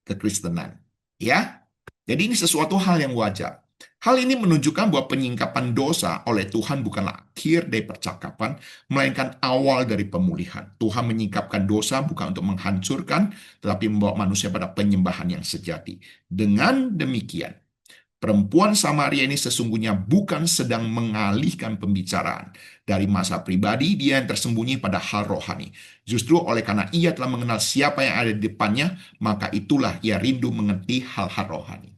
kekristenan. Ya, jadi ini sesuatu hal yang wajar. Hal ini menunjukkan bahwa penyingkapan dosa oleh Tuhan bukanlah akhir dari percakapan, melainkan awal dari pemulihan. Tuhan menyingkapkan dosa bukan untuk menghancurkan, tetapi membawa manusia pada penyembahan yang sejati. Dengan demikian, perempuan Samaria ini sesungguhnya bukan sedang mengalihkan pembicaraan dari masa pribadi dia yang tersembunyi pada hal rohani. Justru oleh karena ia telah mengenal siapa yang ada di depannya, maka itulah ia rindu mengerti hal-hal rohani.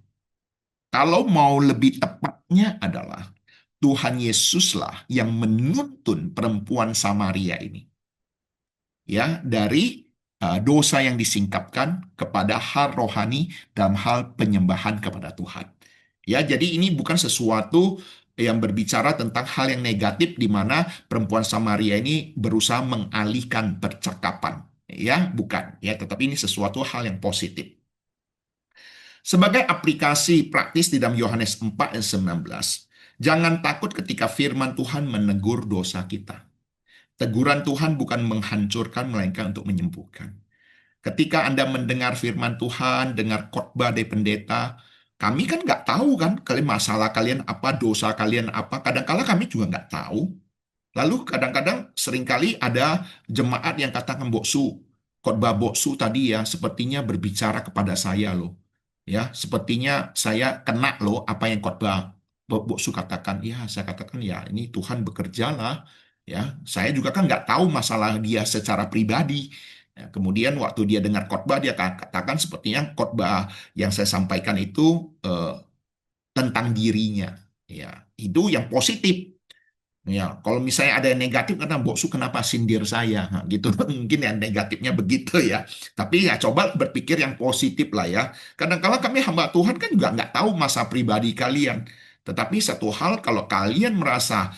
Kalau mau lebih tepatnya adalah Tuhan Yesuslah yang menuntun perempuan Samaria ini ya dari dosa yang disingkapkan kepada hal rohani dalam hal penyembahan kepada Tuhan. Ya, jadi ini bukan sesuatu yang berbicara tentang hal yang negatif di mana perempuan Samaria ini berusaha mengalihkan percakapan. Ya, bukan. Ya, tetapi ini sesuatu hal yang positif. Sebagai aplikasi praktis di dalam Yohanes 4 ayat 19, jangan takut ketika firman Tuhan menegur dosa kita. Teguran Tuhan bukan menghancurkan, melainkan untuk menyembuhkan. Ketika Anda mendengar firman Tuhan, dengar khotbah dari pendeta, kami kan nggak tahu kan, kalian masalah kalian apa, dosa kalian apa. Kadang-kala kami juga nggak tahu. Lalu kadang-kadang seringkali ada jemaat yang katakan, Boksu, khotbah Boksu tadi ya, sepertinya berbicara kepada saya loh. Ya, sepertinya saya kena loh apa yang khotbah Boksu katakan, ya saya katakan ya ini Tuhan bekerja lah. Ya, saya juga kan nggak tahu masalah dia secara pribadi. Ya, kemudian waktu dia dengar khotbah dia katakan sepertinya khotbah yang saya sampaikan itu tentang dirinya. Ya, itu yang positif. Ya, kalau misalnya ada yang negatif karena boksu kenapa sindir saya, nah, gitu mungkin yang negatifnya begitu ya. Tapi ya coba berpikir yang positif lah ya. Kadang-kala kami hamba Tuhan kan juga nggak tahu masa pribadi kalian. Tetapi satu hal kalau kalian merasa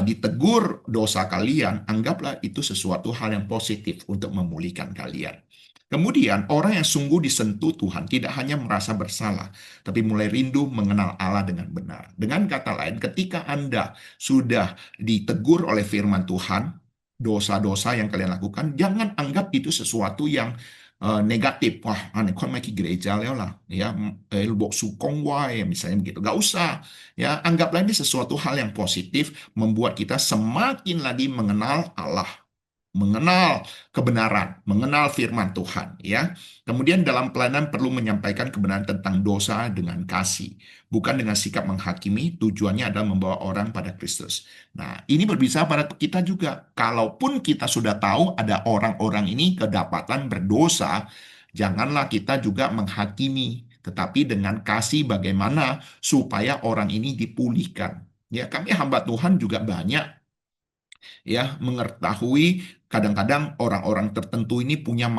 ditegur dosa kalian, anggaplah itu sesuatu hal yang positif untuk memulihkan kalian. Kemudian orang yang sungguh disentuh Tuhan tidak hanya merasa bersalah, tapi mulai rindu mengenal Allah dengan benar. Dengan kata lain, ketika Anda sudah ditegur oleh firman Tuhan, dosa-dosa yang kalian lakukan, jangan anggap itu sesuatu yang negatif. Wah, aneh kok main ke gereja lah, ya, bok sukong wae, misalnya begitu. Gak usah, ya, anggaplah ini sesuatu hal yang positif, membuat kita semakin lagi mengenal Allah, mengenal kebenaran, mengenal firman Tuhan, ya. Kemudian dalam pelayanan perlu menyampaikan kebenaran tentang dosa dengan kasih, bukan dengan sikap menghakimi. Tujuannya adalah membawa orang pada Kristus. Nah, ini berbicara pada kita juga. Kalaupun kita sudah tahu ada orang-orang ini kedapatan berdosa, janganlah kita juga menghakimi, tetapi dengan kasih bagaimana supaya orang ini dipulihkan. Ya, kami hamba Tuhan juga banyak ya mengetahui kadang-kadang orang-orang tertentu ini punya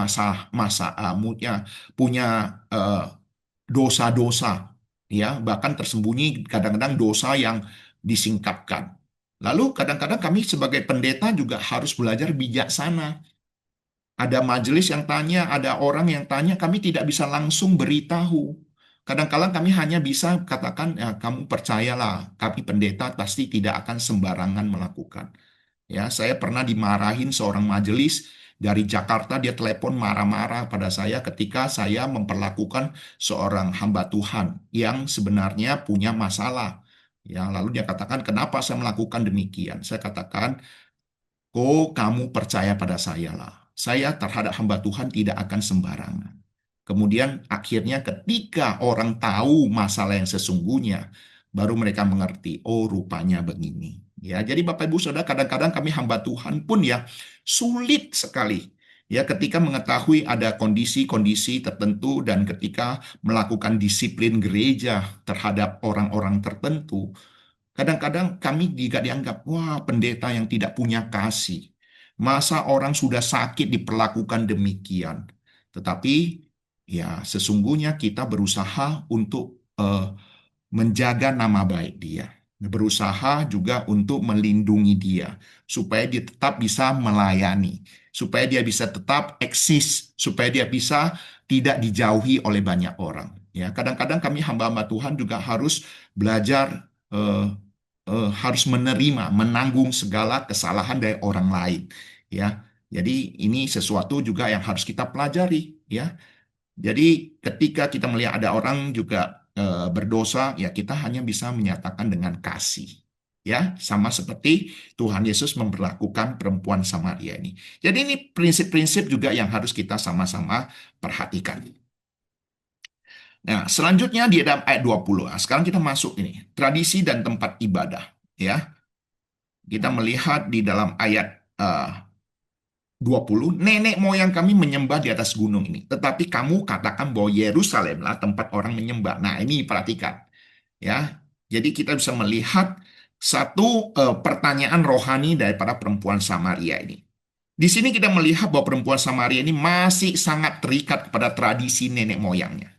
punya eh, dosa-dosa, ya bahkan tersembunyi kadang-kadang dosa yang disingkapkan. Lalu kadang-kadang kami sebagai pendeta juga harus belajar bijaksana. Ada majelis yang tanya, ada orang yang tanya, kami tidak bisa langsung beritahu. Kadang-kadang kami hanya bisa katakan, ya, kamu percayalah, kami pendeta pasti tidak akan sembarangan melakukan. Ya, saya pernah dimarahin seorang majelis dari Jakarta, dia telepon marah-marah pada saya ketika saya memperlakukan seorang hamba Tuhan yang sebenarnya punya masalah. Ya, lalu dia katakan, "Kenapa saya melakukan demikian?" Saya katakan, "Oh, kamu percaya pada saya lah. Saya terhadap hamba Tuhan tidak akan sembarangan." Kemudian akhirnya ketika orang tahu masalah yang sesungguhnya, baru mereka mengerti, oh rupanya begini. Ya, jadi Bapak Ibu Saudara, kadang-kadang kami hamba Tuhan pun ya sulit sekali ya ketika mengetahui ada kondisi-kondisi tertentu dan ketika melakukan disiplin gereja terhadap orang-orang tertentu. Kadang-kadang kami juga dianggap, wah pendeta yang tidak punya kasih. Masa orang sudah sakit diperlakukan demikian. Tetapi ya sesungguhnya kita berusaha untuk menjaga nama baik dia. Berusaha juga untuk melindungi dia. Supaya dia tetap bisa melayani. Supaya dia bisa tetap eksis. Supaya dia bisa tidak dijauhi oleh banyak orang. Ya, kadang-kadang kami hamba-hamba Tuhan juga harus belajar harus menerima, menanggung segala kesalahan dari orang lain, ya. Jadi ini sesuatu juga yang harus kita pelajari, ya. Jadi ketika kita melihat ada orang juga berdosa, ya kita hanya bisa menyatakan dengan kasih, ya, sama seperti Tuhan Yesus memperlakukan perempuan Samaria ini. Jadi ini prinsip-prinsip juga yang harus kita sama-sama perhatikan. Nah, selanjutnya di dalam ayat 20. Nah, sekarang kita masuk ini, tradisi dan tempat ibadah, ya. Kita melihat di dalam ayat 20, nenek moyang kami menyembah di atas gunung ini. Tetapi kamu katakan bahwa Yerusalemlah tempat orang menyembah. Nah, ini perhatikan. Ya, jadi kita bisa melihat satu pertanyaan rohani daripada perempuan Samaria ini. Di sini kita melihat bahwa perempuan Samaria ini masih sangat terikat kepada tradisi nenek moyangnya.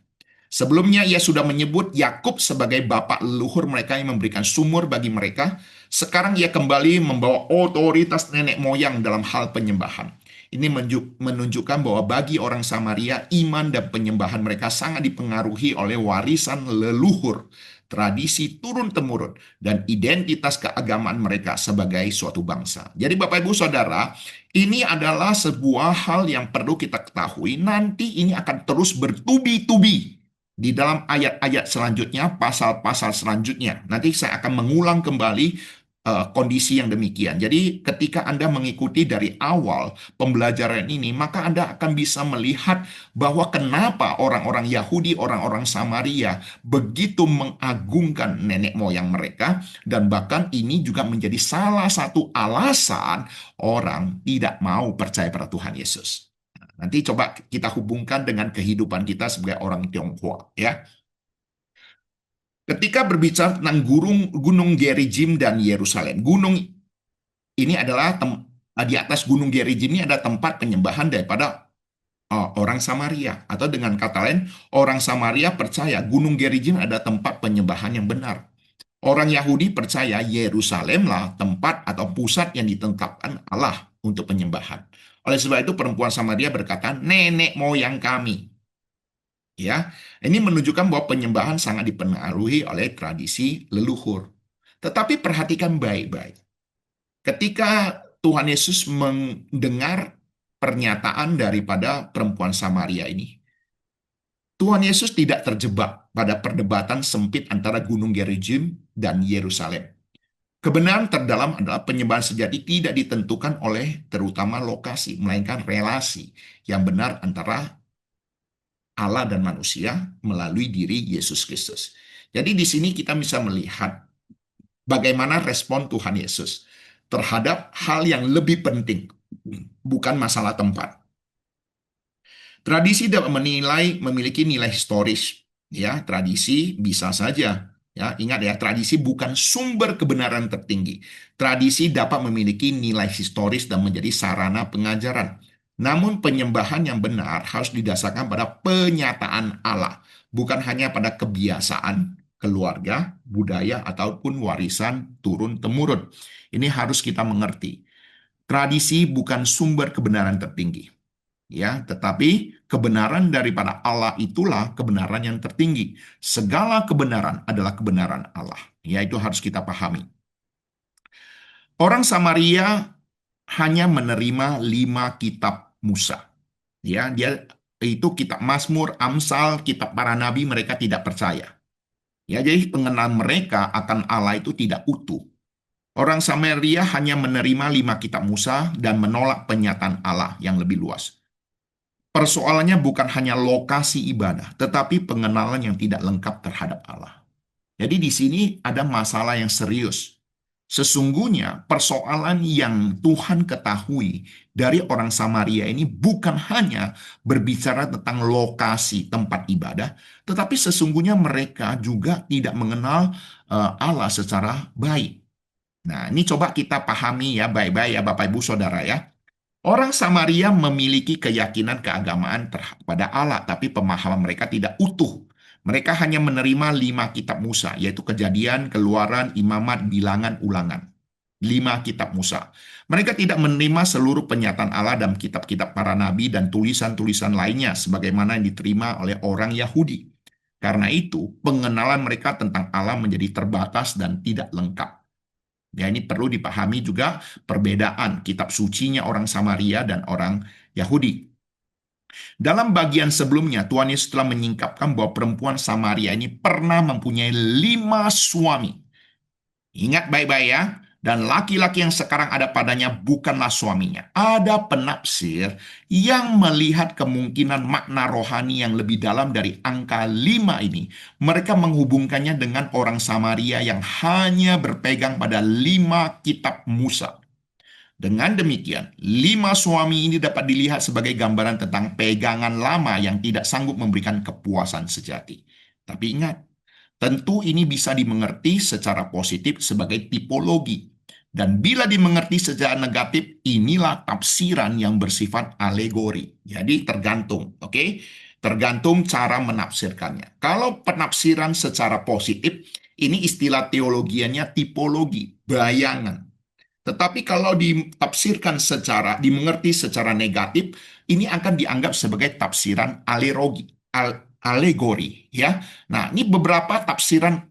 Sebelumnya ia sudah menyebut Yakub sebagai bapak leluhur mereka yang memberikan sumur bagi mereka. Sekarang ia kembali membawa otoritas nenek moyang dalam hal penyembahan. Ini menunjukkan bahwa bagi orang Samaria, iman dan penyembahan mereka sangat dipengaruhi oleh warisan leluhur, tradisi turun-temurun, dan identitas keagamaan mereka sebagai suatu bangsa. Jadi Bapak Ibu Saudara, ini adalah sebuah hal yang perlu kita ketahui. Nanti ini akan terus bertubi-tubi di dalam ayat-ayat selanjutnya, pasal-pasal selanjutnya. Nanti saya akan mengulang kembali kondisi yang demikian. Jadi ketika Anda mengikuti dari awal pembelajaran ini, maka Anda akan bisa melihat bahwa kenapa orang-orang Yahudi, orang-orang Samaria begitu mengagungkan nenek moyang mereka, dan bahkan ini juga menjadi salah satu alasan orang tidak mau percaya pada Tuhan Yesus. Nanti coba kita hubungkan dengan kehidupan kita sebagai orang Tionghoa, ya. Ketika berbicara tentang Gunung Gerizim dan Yerusalem, gunung ini adalah di atas Gunung Gerizim ini ada tempat penyembahan daripada orang Samaria, atau dengan kata lain, orang Samaria percaya Gunung Gerizim ada tempat penyembahan yang benar. Orang Yahudi percaya Yerusalemlah tempat atau pusat yang ditetapkan Allah untuk penyembahan. Oleh sebab itu perempuan Samaria berkata, nenek moyang kami. Ya, ini menunjukkan bahwa penyembahan sangat dipengaruhi oleh tradisi leluhur. Tetapi perhatikan baik-baik. Ketika Tuhan Yesus mendengar pernyataan daripada perempuan Samaria ini, Tuhan Yesus tidak terjebak pada perdebatan sempit antara Gunung Gerizim dan Yerusalem. Kebenaran terdalam adalah penyembahan sejati tidak ditentukan oleh terutama lokasi, melainkan relasi yang benar antara Allah dan manusia melalui diri Yesus Kristus. Jadi di sini kita bisa melihat bagaimana respon Tuhan Yesus terhadap hal yang lebih penting, bukan masalah tempat. Tradisi dapat memiliki nilai historis, ya. Tradisi bisa saja, ya. Ingat ya, tradisi bukan sumber kebenaran tertinggi. Tradisi dapat memiliki nilai historis dan menjadi sarana pengajaran. Namun penyembahan yang benar harus didasarkan pada penyataan Allah, bukan hanya pada kebiasaan keluarga, budaya, ataupun warisan turun-temurun. Ini harus kita mengerti. Tradisi bukan sumber kebenaran tertinggi, ya, tetapi kebenaran daripada Allah itulah kebenaran yang tertinggi. Segala kebenaran adalah kebenaran Allah, ya, itu harus kita pahami. Orang Samaria hanya menerima 5 kitab Musa, ya, dia itu kitab Mazmur, Amsal, kitab para nabi mereka tidak percaya. Ya, jadi pengenalan mereka akan Allah itu tidak utuh. Orang Samaria hanya menerima 5 kitab Musa dan menolak penyataan Allah yang lebih luas. Persoalannya bukan hanya lokasi ibadah, tetapi pengenalan yang tidak lengkap terhadap Allah. Jadi di sini ada masalah yang serius. Sesungguhnya persoalan yang Tuhan ketahui dari orang Samaria ini bukan hanya berbicara tentang lokasi tempat ibadah, tetapi sesungguhnya mereka juga tidak mengenal Allah secara baik. Nah, ini coba kita pahami ya baik-baik ya Bapak Ibu Saudara ya. Orang Samaria memiliki keyakinan keagamaan kepada Allah, tapi pemahaman mereka tidak utuh. Mereka hanya menerima 5 kitab Musa, yaitu Kejadian, Keluaran, Imamat, Bilangan, Ulangan. 5 kitab Musa. Mereka tidak menerima seluruh penyataan Allah dalam kitab-kitab para nabi dan tulisan-tulisan lainnya, sebagaimana yang diterima oleh orang Yahudi. Karena itu, pengenalan mereka tentang Allah menjadi terbatas dan tidak lengkap. Ya, ini perlu dipahami juga perbedaan kitab sucinya orang Samaria dan orang Yahudi. Dalam bagian sebelumnya, Tuhan Yesus telah menyingkapkan bahwa perempuan Samaria ini pernah mempunyai 5 suami. Ingat baik-baik ya. Dan laki-laki yang sekarang ada padanya bukanlah suaminya. Ada penafsir yang melihat kemungkinan makna rohani yang lebih dalam dari angka 5 ini. Mereka menghubungkannya dengan orang Samaria yang hanya berpegang pada 5 kitab Musa. Dengan demikian, 5 suami ini dapat dilihat sebagai gambaran tentang pegangan lama yang tidak sanggup memberikan kepuasan sejati. Tapi ingat, tentu ini bisa dimengerti secara positif sebagai tipologi. Dan bila dimengerti secara negatif, inilah tafsiran yang bersifat alegori. Jadi tergantung, oke? Tergantung cara menafsirkannya. Kalau penafsiran secara positif, ini istilah teologianya tipologi, bayangan. Tetapi kalau ditafsirkan dimengerti secara negatif, ini akan dianggap sebagai tafsiran alegori, ya. Nah, ini beberapa tafsiran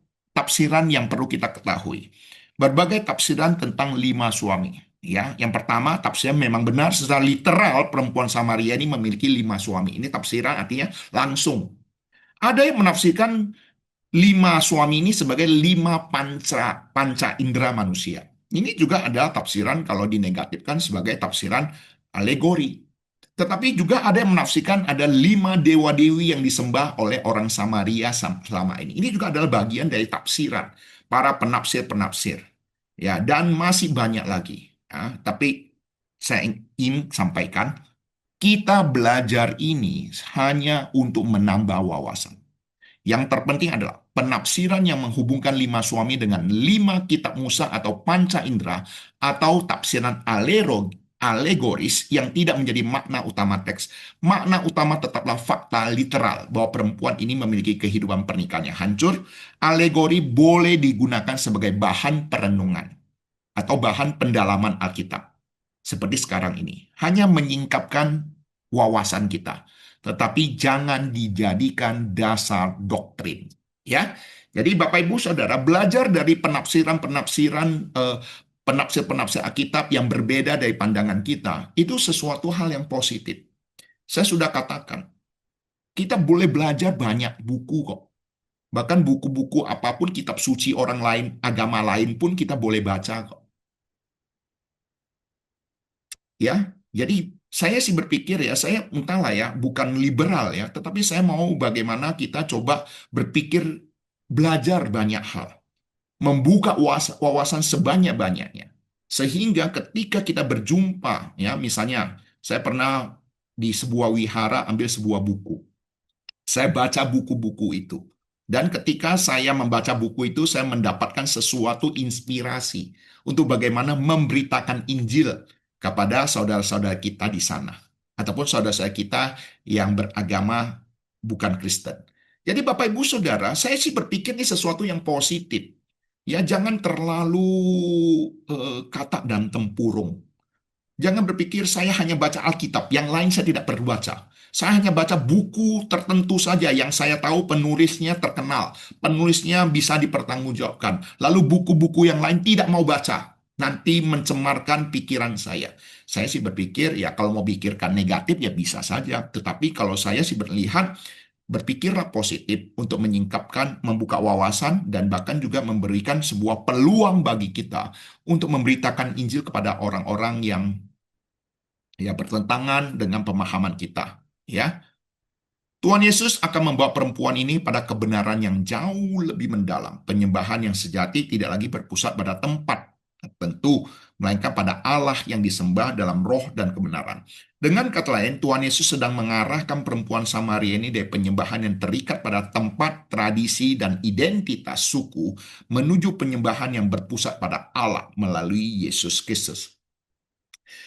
yang perlu kita ketahui. Berbagai tafsiran tentang 5 suami, ya. Yang pertama, tafsiran memang benar secara literal perempuan Samaria ini memiliki 5 suami. Ini tafsiran artinya langsung. Ada yang menafsirkan 5 suami ini sebagai 5 panca indera manusia. Ini juga adalah tafsiran kalau dinegatifkan sebagai tafsiran alegori. Tetapi juga ada yang menafsirkan ada 5 dewa-dewi yang disembah oleh orang Samaria selama ini. Ini juga adalah bagian dari tafsiran para penafsir-penafsir. Ya, dan masih banyak lagi. Ya, tapi saya ingin sampaikan, kita belajar ini hanya untuk menambah wawasan. Yang terpenting adalah penafsiran yang menghubungkan 5 suami dengan 5 kitab Musa atau panca indera atau tafsiran alegoris yang tidak menjadi makna utama teks. Makna utama tetaplah fakta literal bahwa perempuan ini memiliki kehidupan pernikahan yang hancur. Alegori boleh digunakan sebagai bahan perenungan atau bahan pendalaman Alkitab. Seperti sekarang ini. Hanya menyingkapkan wawasan kita. Tetapi jangan dijadikan dasar doktrin. Ya, jadi Bapak Ibu Saudara belajar dari penafsiran-penafsiran penafsir-penafsir Alkitab yang berbeda dari pandangan kita, itu sesuatu hal yang positif. Saya sudah katakan, kita boleh belajar banyak buku kok. Bahkan buku-buku apapun, kitab suci orang lain, agama lain pun kita boleh baca kok. Ya, jadi saya sih berpikir ya, saya entahlah ya, bukan liberal ya, tetapi saya mau bagaimana kita coba berpikir belajar banyak hal, membuka wawasan sebanyak-banyaknya. Sehingga ketika kita berjumpa, ya misalnya saya pernah di sebuah wihara ambil sebuah buku. Saya baca buku-buku itu. Dan ketika saya membaca buku itu, saya mendapatkan sesuatu inspirasi untuk bagaimana memberitakan Injil kepada saudara-saudara kita di sana. Ataupun saudara-saudara kita yang beragama bukan Kristen. Jadi Bapak Ibu Saudara, saya sih berpikir ini sesuatu yang positif. Ya, jangan terlalu katak dan tempurung. Jangan berpikir saya hanya baca Alkitab, yang lain saya tidak perlu baca. Saya hanya baca buku tertentu saja yang saya tahu penulisnya terkenal, penulisnya bisa dipertanggungjawabkan. Lalu buku-buku yang lain tidak mau baca, nanti mencemarkan pikiran saya. Saya sih berpikir ya kalau mau pikirkan negatif ya bisa saja, tetapi kalau saya sih melihat berpikirlah positif untuk menyingkapkan, membuka wawasan, dan bahkan juga memberikan sebuah peluang bagi kita untuk memberitakan Injil kepada orang-orang yang ya bertentangan dengan pemahaman kita. Ya, Tuhan Yesus akan membawa perempuan ini pada kebenaran yang jauh lebih mendalam. Penyembahan yang sejati tidak lagi berpusat pada tempat tertentu, melainkan pada Allah yang disembah dalam roh dan kebenaran. Dengan kata lain, Tuhan Yesus sedang mengarahkan perempuan Samaria ini dari penyembahan yang terikat pada tempat, tradisi, dan identitas suku menuju penyembahan yang berpusat pada Allah melalui Yesus Kristus.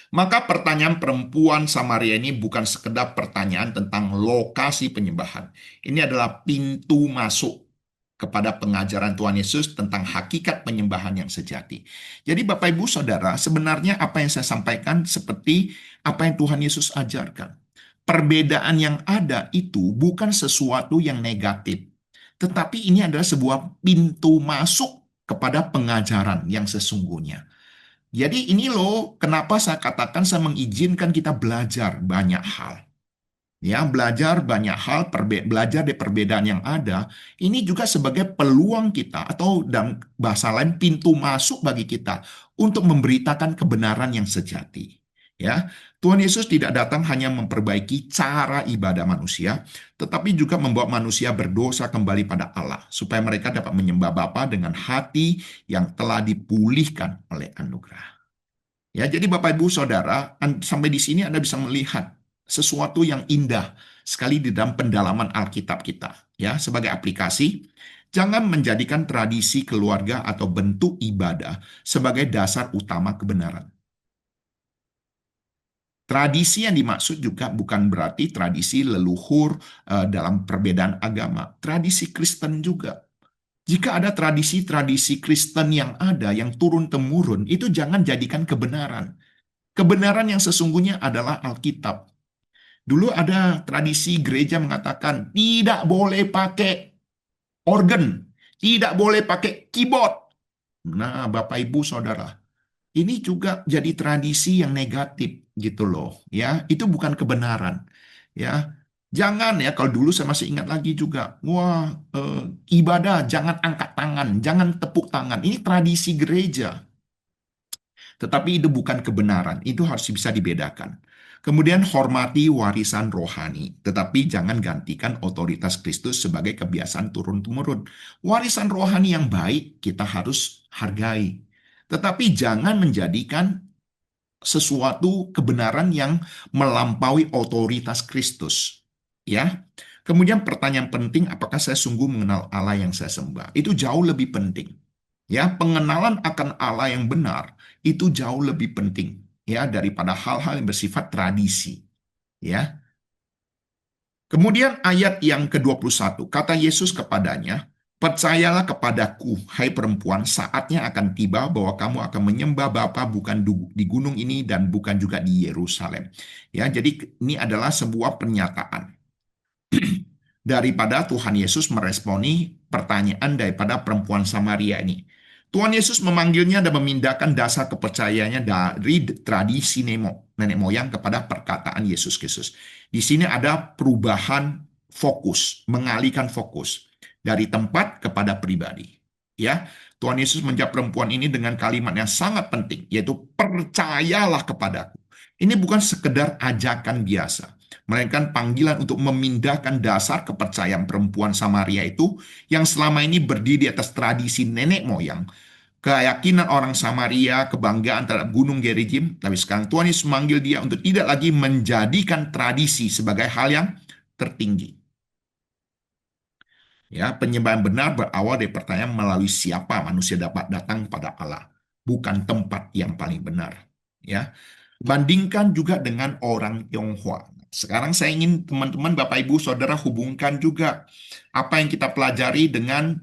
Maka pertanyaan perempuan Samaria ini bukan sekedar pertanyaan tentang lokasi penyembahan. Ini adalah pintu masuk kepada pengajaran Tuhan Yesus tentang hakikat penyembahan yang sejati. Jadi Bapak Ibu Saudara, sebenarnya apa yang saya sampaikan seperti apa yang Tuhan Yesus ajarkan. Perbedaan yang ada itu bukan sesuatu yang negatif, tetapi ini adalah sebuah pintu masuk kepada pengajaran yang sesungguhnya. Jadi ini loh kenapa saya katakan saya mengizinkan kita belajar banyak hal. Ya, belajar banyak hal, belajar dari perbedaan yang ada, ini juga sebagai peluang kita atau dalam bahasa lain pintu masuk bagi kita untuk memberitakan kebenaran yang sejati. Ya, Tuhan Yesus tidak datang hanya memperbaiki cara ibadah manusia, tetapi juga membawa manusia berdosa kembali pada Allah, supaya mereka dapat menyembah Bapa dengan hati yang telah dipulihkan oleh anugerah. Ya, jadi Bapak Ibu Saudara, sampai di sini Anda bisa melihat sesuatu yang indah sekali di dalam pendalaman Alkitab kita. Ya, sebagai aplikasi, jangan menjadikan tradisi keluarga atau bentuk ibadah sebagai dasar utama kebenaran. Tradisi yang dimaksud juga bukan berarti tradisi leluhur dalam perbedaan agama. Tradisi Kristen juga. Jika ada tradisi-tradisi Kristen yang ada, yang turun-temurun, itu jangan jadikan kebenaran. Kebenaran yang sesungguhnya adalah Alkitab. Dulu ada tradisi gereja mengatakan tidak boleh pakai organ, tidak boleh pakai keyboard. Nah, Bapak Ibu Saudara, ini juga jadi tradisi yang negatif gitu loh, ya. Itu bukan kebenaran, ya. Jangan ya, kalau dulu saya masih ingat lagi juga, wah, ibadah jangan angkat tangan, jangan tepuk tangan. Ini tradisi gereja. Tetapi itu bukan kebenaran, itu harus bisa dibedakan. Kemudian hormati warisan rohani, tetapi jangan gantikan otoritas Kristus sebagai kebiasaan turun-temurun. Warisan rohani yang baik kita harus hargai, tetapi jangan menjadikan sesuatu kebenaran yang melampaui otoritas Kristus. Ya. Kemudian pertanyaan penting, apakah saya sungguh mengenal Allah yang saya sembah? Itu jauh lebih penting. Ya, pengenalan akan Allah yang benar itu jauh lebih penting ya daripada hal-hal yang bersifat tradisi, ya. Kemudian ayat yang ke-21, kata Yesus kepadanya, "Percayalah kepadaku, hai perempuan, saatnya akan tiba bahwa kamu akan menyembah Bapa bukan di gunung ini dan bukan juga di Yerusalem." Ya, jadi ini adalah sebuah pernyataan daripada Tuhan Yesus meresponi pertanyaan daripada perempuan Samaria ini. Tuhan Yesus memanggilnya dan memindahkan dasar kepercayaannya dari tradisi nenek moyang kepada perkataan Yesus Kristus. Di sini ada perubahan fokus, mengalihkan fokus dari tempat kepada pribadi. Ya, Tuhan Yesus menjawab perempuan ini dengan kalimat yang sangat penting, yaitu percayalah kepadaku. Ini bukan sekedar ajakan biasa, melainkan panggilan untuk memindahkan dasar kepercayaan perempuan Samaria itu yang selama ini berdiri di atas tradisi nenek moyang, keyakinan orang Samaria, kebanggaan terhadap Gunung Gerizim, tapi sekarang Tuhan Yesus memanggil dia untuk tidak lagi menjadikan tradisi sebagai hal yang tertinggi. Ya, penyembahan benar berawal dari pertanyaan melalui siapa manusia dapat datang kepada Allah, bukan tempat yang paling benar. Ya, bandingkan juga dengan orang Tionghoa. Sekarang saya ingin teman-teman, Bapak, Ibu, Saudara hubungkan juga apa yang kita pelajari dengan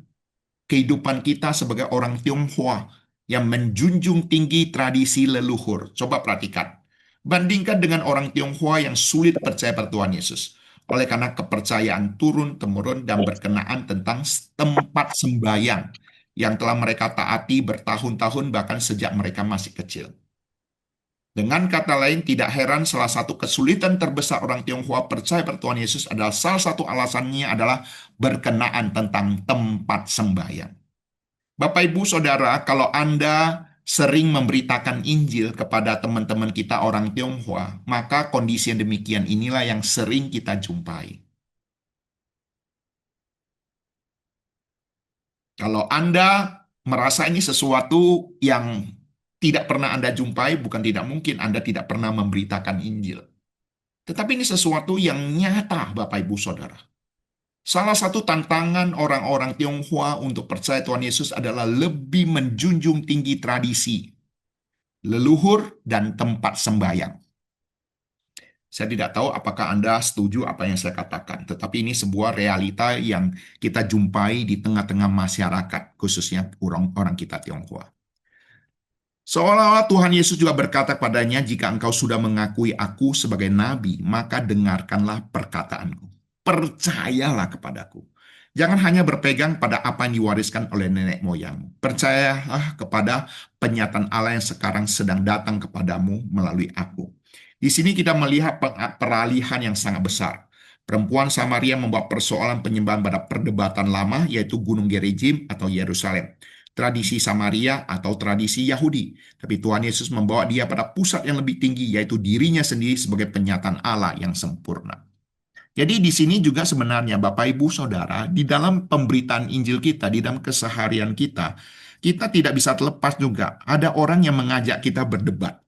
kehidupan kita sebagai orang Tionghoa yang menjunjung tinggi tradisi leluhur. Coba perhatikan. Bandingkan dengan orang Tionghoa yang sulit percaya pada Tuhan Yesus. Oleh karena kepercayaan turun-temurun dan berkenaan tentang tempat sembahyang yang telah mereka taati bertahun-tahun bahkan sejak mereka masih kecil. Dengan kata lain, tidak heran salah satu kesulitan terbesar orang Tionghoa percaya pada Tuhan Yesus adalah salah satu alasannya adalah berkenaan tentang tempat sembahyang. Bapak, Ibu, Saudara, kalau Anda sering memberitakan Injil kepada teman-teman kita orang Tionghoa, maka kondisi yang demikian inilah yang sering kita jumpai. Kalau Anda merasa ini sesuatu yang tidak pernah Anda jumpai, bukan tidak mungkin Anda tidak pernah memberitakan Injil. Tetapi ini sesuatu yang nyata, Bapak, Ibu, Saudara. Salah satu tantangan orang-orang Tionghoa untuk percaya Tuhan Yesus adalah lebih menjunjung tinggi tradisi, leluhur, dan tempat sembahyang. Saya tidak tahu apakah Anda setuju apa yang saya katakan, tetapi ini sebuah realita yang kita jumpai di tengah-tengah masyarakat, khususnya orang-orang kita Tionghoa. Seolah-olah Tuhan Yesus juga berkata kepadanya, "Jika engkau sudah mengakui aku sebagai nabi, maka dengarkanlah perkataanku. Percayalah kepadaku. Jangan hanya berpegang pada apa yang diwariskan oleh nenek moyangmu. Percayalah kepada penyataan Allah yang sekarang sedang datang kepadamu melalui aku." Di sini kita melihat peralihan yang sangat besar. Perempuan Samaria membawa persoalan penyembahan pada perdebatan lama, yaitu Gunung Gerizim atau Yerusalem, tradisi Samaria atau tradisi Yahudi. Tapi Tuhan Yesus membawa dia pada pusat yang lebih tinggi, yaitu dirinya sendiri sebagai penyataan Allah yang sempurna. Jadi di sini juga sebenarnya Bapak, Ibu, Saudara, di dalam pemberitaan Injil kita, di dalam keseharian kita, kita tidak bisa terlepas juga. Ada orang yang mengajak kita berdebat.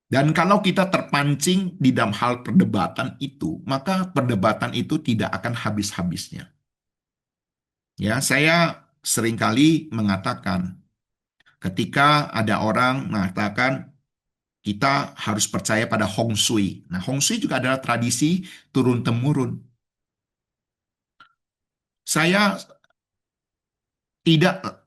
Dan kalau kita terpancing di dalam hal perdebatan itu, maka perdebatan itu tidak akan habis-habisnya. Ya, saya seringkali mengatakan, ketika ada orang mengatakan kita harus percaya pada Hong Shui. Nah, Hong Shui juga adalah tradisi turun-temurun. Saya tidak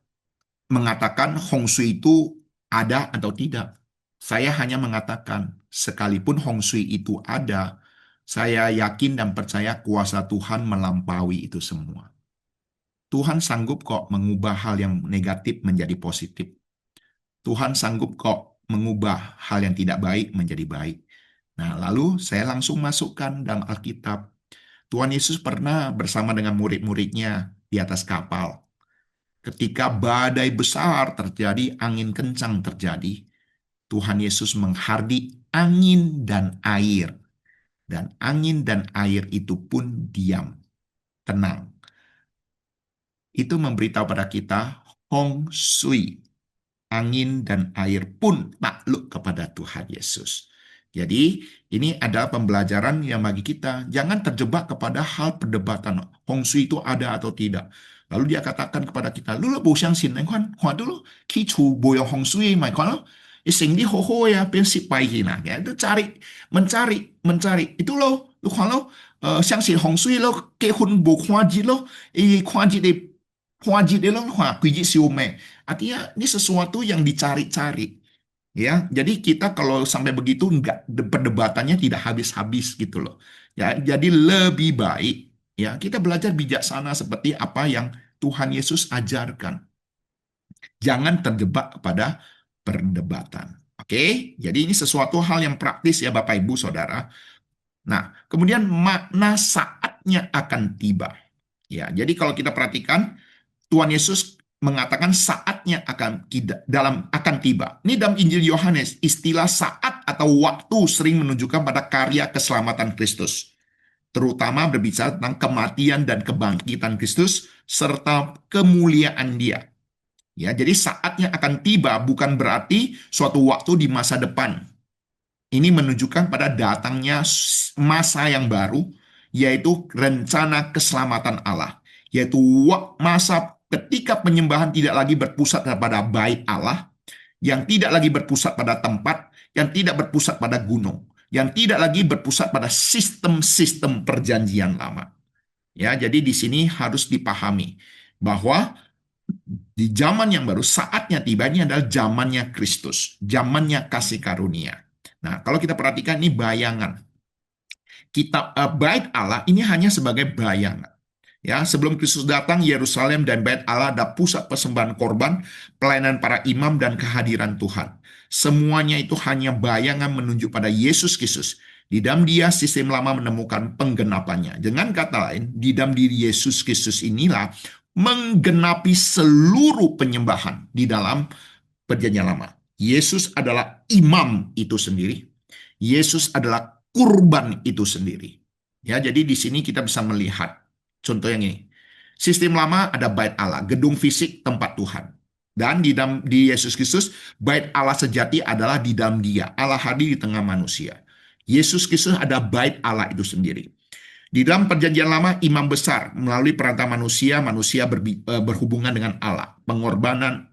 mengatakan Hong Shui itu ada atau tidak. Saya hanya mengatakan, sekalipun Hong Shui itu ada, saya yakin dan percaya kuasa Tuhan melampaui itu semua. Tuhan sanggup kok mengubah hal yang negatif menjadi positif. Tuhan sanggup kok mengubah hal yang tidak baik menjadi baik. Nah, lalu saya langsung masukkan dalam Alkitab. Tuhan Yesus pernah bersama dengan murid-muridnya di atas kapal. Ketika badai besar terjadi, angin kencang terjadi, Tuhan Yesus menghardik angin dan air. Dan angin dan air itu pun diam, tenang. Itu memberitahu pada kita Hong Sui. Angin dan air pun takluk kepada Tuhan Yesus. Jadi, ini adalah pembelajaran yang bagi kita. Jangan terjebak kepada hal perdebatan. Hong Sui itu ada atau tidak. Lalu dia katakan kepada kita, lu lo bố相信 anh khoan, hòa dulu, khi chủ bùi Hong Sui, mày khoan lo,สิ่งที่โหโหya, เป็นสิไปกี่นะ, ya, itu mencari, itu lo, lu khoan lo, 相信 Hong Sui lo, 结婚 bố khoan gì lo, khoan gì để, khoan gì để lo, khoan, quỷ gì siêu mẹ. Artinya ini sesuatu yang dicari-cari, ya. Jadi kita kalau sampai begitu nggak perdebatannya tidak habis-habis gitu loh. Ya, jadi lebih baik ya kita belajar bijaksana seperti apa yang Tuhan Yesus ajarkan. Jangan terjebak pada perdebatan. Oke, jadi ini sesuatu hal yang praktis ya Bapak Ibu Saudara. Nah, kemudian makna saatnya akan tiba. Ya, jadi kalau kita perhatikan Tuhan Yesus mengatakan saatnya akan tiba. Ini dalam Injil Yohanes, istilah saat atau waktu sering menunjukkan pada karya keselamatan Kristus. Terutama berbicara tentang kematian dan kebangkitan Kristus serta kemuliaan Dia. Ya, jadi saatnya akan tiba bukan berarti suatu waktu di masa depan. Ini menunjukkan pada datangnya masa yang baru, yaitu rencana keselamatan Allah. Yaitu masa ketika penyembahan tidak lagi berpusat pada bait Allah, yang tidak lagi berpusat pada tempat, yang tidak berpusat pada gunung, yang tidak lagi berpusat pada sistem-sistem perjanjian lama. Ya, jadi di sini harus dipahami bahwa di zaman yang baru, saatnya tiba ini adalah zamannya Kristus, zamannya kasih karunia. Nah, kalau kita perhatikan ini bayangan. Kitab bait Allah ini hanya sebagai bayangan. Ya, sebelum Kristus datang, Yerusalem dan bait Allah ada pusat persembahan korban, pelayanan para imam dan kehadiran Tuhan. Semuanya itu hanya bayangan menunjuk pada Yesus Kristus. Di dalam Dia sistem lama menemukan penggenapannya. Dengan kata lain, di dalam diri Yesus Kristus inilah menggenapi seluruh penyembahan di dalam perjanjian lama. Yesus adalah imam itu sendiri. Yesus adalah kurban itu sendiri. Ya, jadi di sini kita bisa melihat contoh yang ini. Sistem lama ada bait Allah, gedung fisik tempat Tuhan. Dan di Yesus Kristus, bait Allah sejati adalah di dalam Dia. Allah hadir di tengah manusia. Yesus Kristus ada bait Allah itu sendiri. Di dalam perjanjian lama, imam besar melalui perantara manusia, berhubungan dengan Allah. Pengorbanan,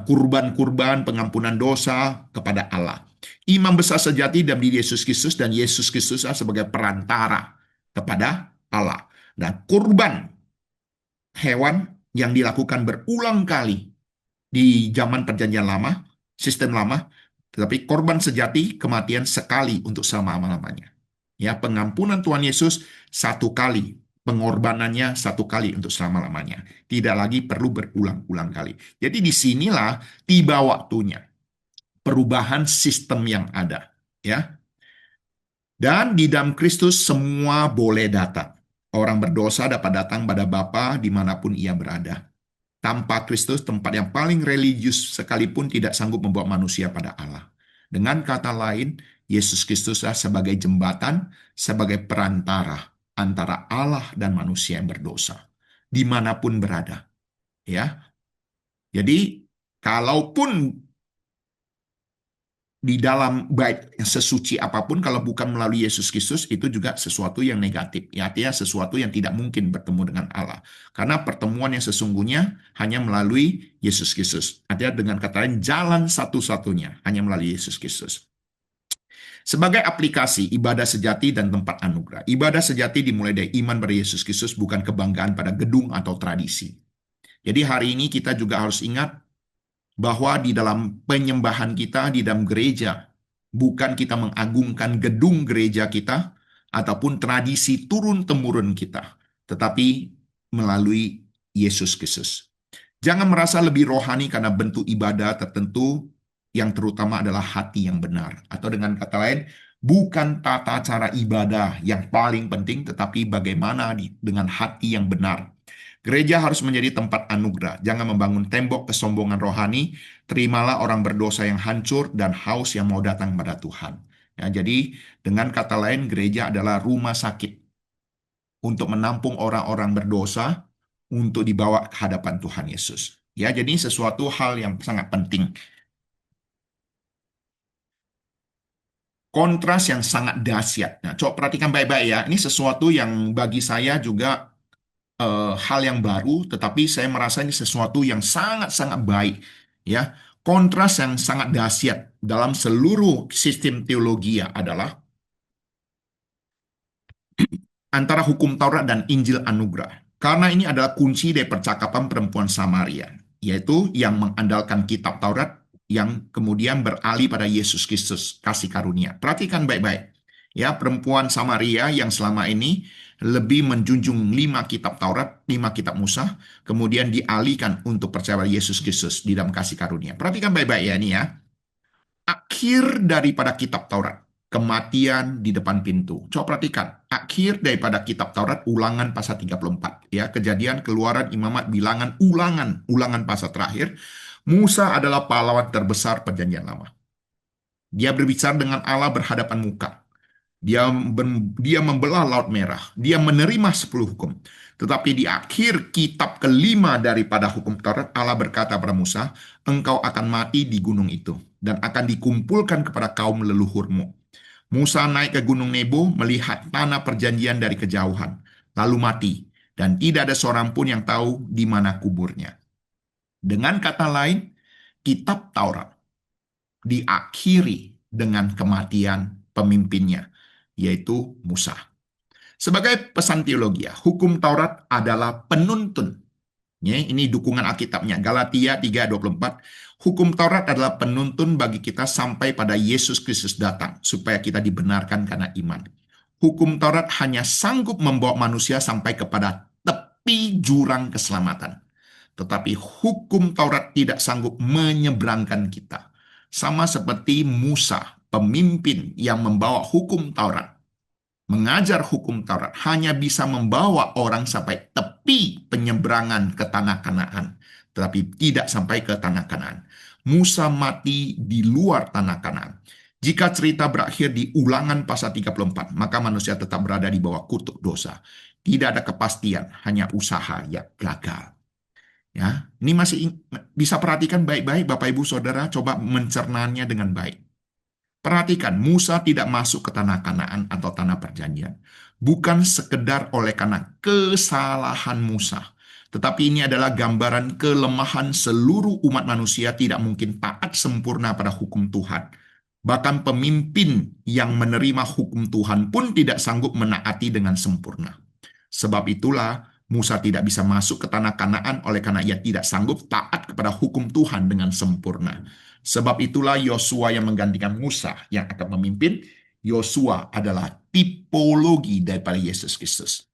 kurban-kurban, pengampunan dosa kepada Allah. Imam besar sejati dalam diri Yesus Kristus, dan Yesus Kristus sebagai perantara kepada Allah. Dan kurban hewan yang dilakukan berulang kali di zaman perjanjian lama, sistem lama, tetapi korban sejati kematian sekali untuk selama-lamanya. Ya, pengampunan Tuhan Yesus satu kali, pengorbanannya satu kali untuk selama-lamanya. Tidak lagi perlu berulang-ulang kali. Jadi disinilah tiba waktunya. Perubahan sistem yang ada. Ya. Dan di dalam Kristus semua boleh datang. Orang berdosa dapat datang pada Bapa dimanapun ia berada. Tanpa Kristus, tempat yang paling religius sekalipun tidak sanggup membawa manusia pada Allah. Dengan kata lain, Yesus Kristus sebagai jembatan, sebagai perantara antara Allah dan manusia yang berdosa, dimanapun berada. Ya, jadi kalaupun di dalam bait yang sesuci apapun, kalau bukan melalui Yesus Kristus, itu juga sesuatu yang negatif. Ya, artinya sesuatu yang tidak mungkin bertemu dengan Allah. Karena pertemuan yang sesungguhnya hanya melalui Yesus Kristus. Artinya dengan kata lain, jalan satu-satunya hanya melalui Yesus Kristus. Sebagai aplikasi ibadah sejati dan tempat anugerah. Ibadah sejati dimulai dari iman pada Yesus Kristus, bukan kebanggaan pada gedung atau tradisi. Jadi hari ini kita juga harus ingat bahwa di dalam penyembahan kita di dalam gereja, bukan kita mengagungkan gedung gereja kita ataupun tradisi turun-temurun kita, tetapi melalui Yesus Kristus. Jangan merasa lebih rohani karena bentuk ibadah tertentu, yang terutama adalah hati yang benar. Atau dengan kata lain, bukan tata cara ibadah yang paling penting, tetapi bagaimana dengan hati yang benar. Gereja harus menjadi tempat anugerah. Jangan membangun tembok kesombongan rohani. Terimalah orang berdosa yang hancur dan haus yang mau datang pada Tuhan. Ya, jadi dengan kata lain, gereja adalah rumah sakit untuk menampung orang-orang berdosa untuk dibawa ke hadapan Tuhan Yesus. Ya, jadi sesuatu hal yang sangat penting. Kontras yang sangat dahsyat. Nah, coba perhatikan baik-baik ya. Ini sesuatu yang bagi saya juga hal yang baru, tetapi saya merasa ini sesuatu yang sangat-sangat baik. Ya, kontras yang sangat dahsyat dalam seluruh sistem teologi adalah antara hukum Taurat dan Injil anugerah. Karena ini adalah kunci dari percakapan perempuan Samaria, yaitu yang mengandalkan kitab Taurat yang kemudian beralih pada Yesus Kristus, kasih karunia. Perhatikan baik-baik. Ya, perempuan Samaria yang selama ini lebih menjunjung 5 kitab Taurat, 5 kitab Musa, kemudian dialihkan untuk percaya pada Yesus Kristus di dalam kasih karunia. Perhatikan baik-baik ya ini ya. Akhir daripada kitab Taurat, kematian di depan pintu. Coba perhatikan, akhir daripada kitab Taurat, Ulangan pasal 34. Ya, Kejadian, Keluaran, Imamat, Bilangan, Ulangan pasal terakhir. Musa adalah pahlawan terbesar perjanjian lama. Dia berbicara dengan Allah berhadapan muka. Dia membelah Laut Merah. Dia menerima 10 hukum. Tetapi di akhir kitab kelima daripada hukum Taurat, Allah berkata pada Musa, engkau akan mati di gunung itu, dan akan dikumpulkan kepada kaum leluhurmu. Musa naik ke Gunung Nebo, melihat tanah perjanjian dari kejauhan, lalu mati, dan tidak ada seorang pun yang tahu di mana kuburnya. Dengan kata lain, kitab Taurat diakhiri dengan kematian pemimpinnya, yaitu Musa. Sebagai pesan teologi, hukum Taurat adalah penuntun. Ya, ini dukungan Alkitabnya. Galatia 3:24. Hukum Taurat adalah penuntun bagi kita sampai pada Yesus Kristus datang, supaya kita dibenarkan karena iman. Hukum Taurat hanya sanggup membawa manusia sampai kepada tepi jurang keselamatan. Tetapi hukum Taurat tidak sanggup menyeberangkan kita. Sama seperti Musa, pemimpin yang membawa hukum Taurat. Mengajar hukum Taurat hanya bisa membawa orang sampai tepi penyeberangan ke tanah Kanaan, tetapi tidak sampai ke tanah Kanaan. Musa mati di luar tanah Kanaan. Jika cerita berakhir di Ulangan pasal 34, maka manusia tetap berada di bawah kutuk dosa. Tidak ada kepastian, hanya usaha yang gagal. Ya, ini masih bisa perhatikan baik-baik Bapak Ibu Saudara, coba mencernanya dengan baik. Perhatikan, Musa tidak masuk ke tanah Kanaan atau tanah perjanjian. Bukan sekedar oleh karena kesalahan Musa. Tetapi ini adalah gambaran kelemahan seluruh umat manusia tidak mungkin taat sempurna pada hukum Tuhan. Bahkan pemimpin yang menerima hukum Tuhan pun tidak sanggup menaati dengan sempurna. Sebab itulah Musa tidak bisa masuk ke tanah Kanaan oleh karena ia tidak sanggup taat kepada hukum Tuhan dengan sempurna. Sebab itulah Yosua yang menggantikan Musa yang akan memimpin. Yosua adalah tipologi daripada Yesus Kristus.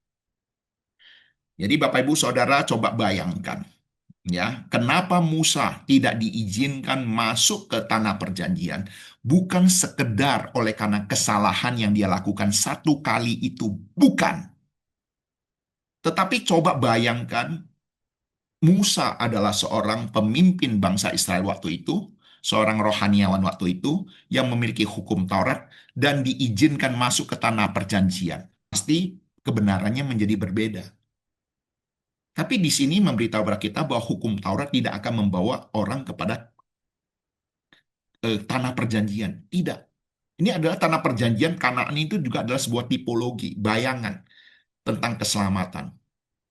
Jadi Bapak Ibu Saudara coba bayangkan ya, kenapa Musa tidak diizinkan masuk ke tanah perjanjian? Bukan sekedar oleh karena kesalahan yang dia lakukan satu kali itu, bukan. Tetapi coba bayangkan, Musa adalah seorang pemimpin bangsa Israel waktu itu, seorang rohaniawan waktu itu, yang memiliki hukum Taurat, dan diizinkan masuk ke tanah perjanjian. Pasti kebenarannya menjadi berbeda. Tapi di sini memberitahu kepada kita bahwa hukum Taurat tidak akan membawa orang kepada tanah perjanjian. Tidak. Ini adalah tanah perjanjian, Kanaan itu juga adalah sebuah tipologi, bayangan tentang keselamatan,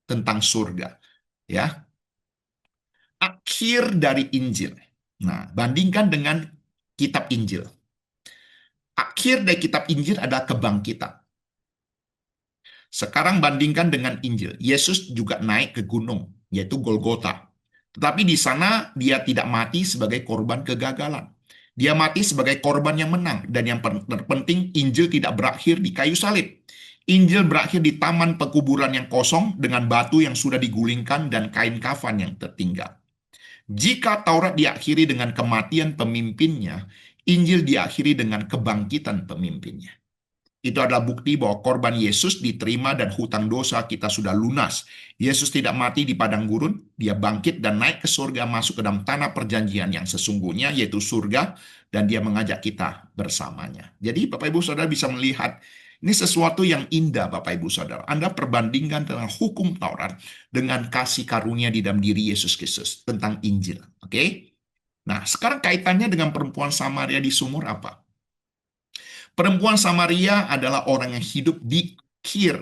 tentang surga. Ya, akhir dari Injil. Nah, bandingkan dengan kitab Injil. Akhir dari kitab Injil adalah kebangkitan. Sekarang bandingkan dengan Injil. Yesus juga naik ke gunung, yaitu Golgota. Tetapi di sana dia tidak mati sebagai korban kegagalan. Dia mati sebagai korban yang menang. Dan yang terpenting, Injil tidak berakhir di kayu salib. Injil berakhir di taman pekuburan yang kosong dengan batu yang sudah digulingkan dan kain kafan yang tertinggal. Jika Taurat diakhiri dengan kematian pemimpinnya, Injil diakhiri dengan kebangkitan pemimpinnya. Itu adalah bukti bahwa korban Yesus diterima dan hutang dosa kita sudah lunas. Yesus tidak mati di padang gurun, dia bangkit dan naik ke surga, masuk ke dalam tanah perjanjian yang sesungguhnya, yaitu surga, dan dia mengajak kita bersamanya. Jadi Bapak Ibu Saudara bisa melihat, ini sesuatu yang indah Bapak Ibu Saudara. Anda perbandingkan dengan hukum Taurat, dengan kasih karunia di dalam diri Yesus Kristus, tentang Injil. Oke? Nah, sekarang kaitannya dengan perempuan Samaria di sumur apa? Perempuan Samaria adalah orang yang hidup di akhir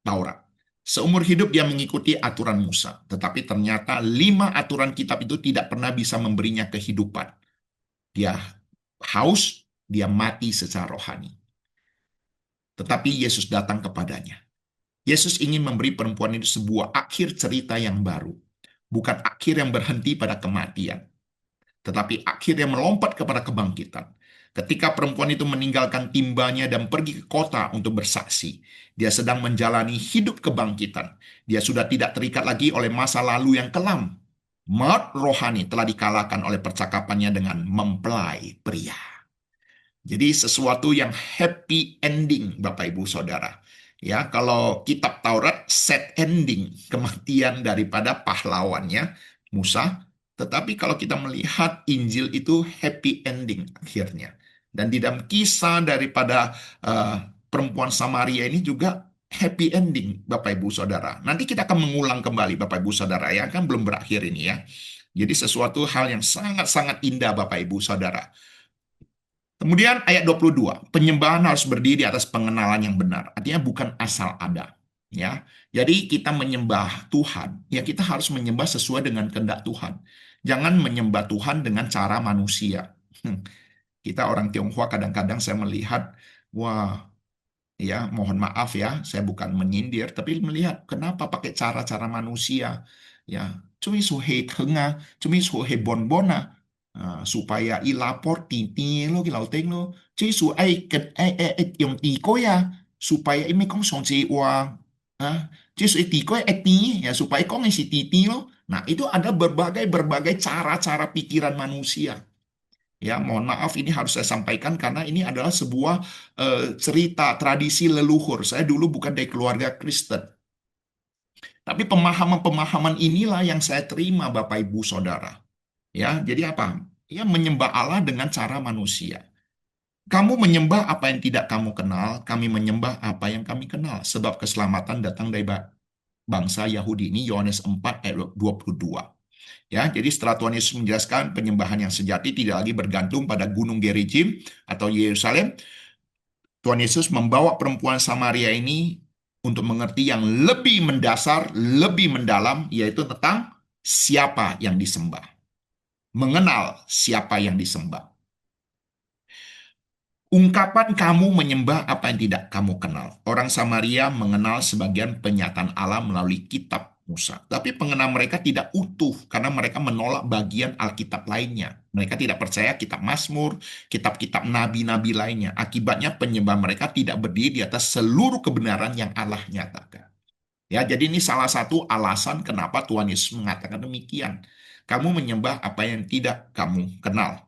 Taurat. Seumur hidup dia mengikuti aturan Musa, tetapi ternyata 5 aturan kitab itu tidak pernah bisa memberinya kehidupan. Dia haus, dia mati secara rohani. Tetapi Yesus datang kepadanya. Yesus ingin memberi perempuan itu sebuah akhir cerita yang baru, bukan akhir yang berhenti pada kematian, tetapi akhirnya melompat kepada kebangkitan. Ketika perempuan itu meninggalkan timbanya dan pergi ke kota untuk bersaksi, dia sedang menjalani hidup kebangkitan. Dia sudah tidak terikat lagi oleh masa lalu yang kelam. Maut rohani telah dikalahkan oleh percakapannya dengan mempelai pria. Jadi sesuatu yang happy ending, Bapak Ibu Saudara. Ya, kalau kitab Taurat sad ending, kematian daripada pahlawannya Musa, tetapi kalau kita melihat Injil itu happy ending akhirnya. Dan di dalam kisah daripada perempuan Samaria ini juga happy ending, Bapak Ibu Saudara. Nanti kita akan mengulang kembali, Bapak Ibu Saudara, ya kan belum berakhir ini ya. Jadi sesuatu hal yang sangat-sangat indah, Bapak Ibu Saudara. Kemudian ayat 22, penyembahan harus berdiri di atas pengenalan yang benar. Artinya bukan asal ada. Ya, jadi kita menyembah Tuhan, ya kita harus menyembah sesuai dengan kehendak Tuhan. Jangan menyembah Tuhan dengan cara manusia. Kita orang Tionghoa kadang-kadang saya melihat, wah, ya mohon maaf ya, saya bukan menyindir, tapi melihat kenapa pakai cara-cara manusia. Ya, cumi suhe tengah, cumi suhe bon-bona. Supaya ilapor titi lo ki lau teng lo ci su ai ket yung tiko ya supaya imi kong song ci uang ci su tiko ya ti ya supaya kong isi titi lo. Nah itu ada berbagai cara-cara pikiran manusia. Ya, mohon maaf ini harus saya sampaikan karena ini adalah sebuah cerita tradisi leluhur. Saya dulu bukan dari keluarga Kristen, tapi pemahaman-pemahaman inilah yang saya terima Bapak Ibu Saudara. Ya, jadi apa? Ya, menyembah Allah dengan cara manusia. Kamu menyembah apa yang tidak kamu kenal, kami menyembah apa yang kami kenal. Sebab keselamatan datang dari bangsa Yahudi. Ini Yohanes 4 ayat 22. Ya, jadi setelah Tuhan Yesus menjelaskan penyembahan yang sejati tidak lagi bergantung pada Gunung Gerizim atau Yerusalem, Tuhan Yesus membawa perempuan Samaria ini untuk mengerti yang lebih mendasar, lebih mendalam, yaitu tentang siapa yang disembah. Mengenal siapa yang disembah. Ungkapan kamu menyembah apa yang tidak kamu kenal. Orang Samaria mengenal sebagian penyataan Allah melalui kitab Musa. Tapi pengenal mereka tidak utuh karena mereka menolak bagian Alkitab lainnya. Mereka tidak percaya kitab Mazmur, kitab-kitab nabi-nabi lainnya. Akibatnya penyembah mereka tidak berdiri di atas seluruh kebenaran yang Allah nyatakan. Ya, jadi ini salah satu alasan kenapa Tuhan Yesus mengatakan demikian. Kamu menyembah apa yang tidak kamu kenal.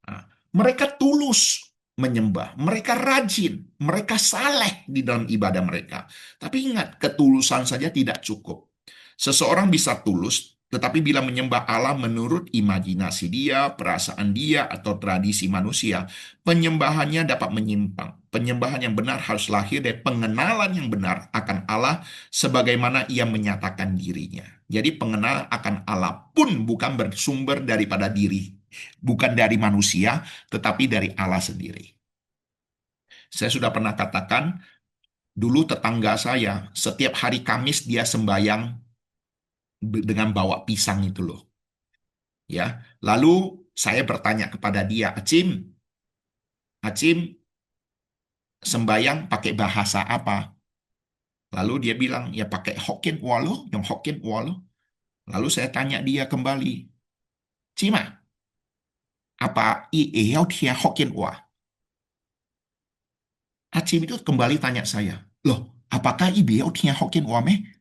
Nah, mereka tulus menyembah, mereka rajin, mereka saleh di dalam ibadah mereka. Tapi ingat, ketulusan saja tidak cukup. Seseorang bisa tulus, tetapi bila menyembah Allah menurut imajinasi dia, perasaan dia, atau tradisi manusia, penyembahannya dapat menyimpang. Penyembahan yang benar harus lahir dari pengenalan yang benar akan Allah sebagaimana ia menyatakan dirinya. Jadi pengenalan akan Allah pun bukan bersumber daripada diri, bukan dari manusia, tetapi dari Allah sendiri. Saya sudah pernah katakan, dulu tetangga saya, setiap hari Kamis dia sembahyang dengan bawa pisang itu loh. Ya, lalu saya bertanya kepada dia, Acim, sembahyang pakai bahasa apa? Lalu dia bilang, ya pakai Hokkien Walo, yang Hokkien Walo. Lalu saya tanya dia kembali, Cima, apa i Hokkien Wa? Acim itu kembali tanya saya, loh, apakah IBO Tia Hokkien Wame?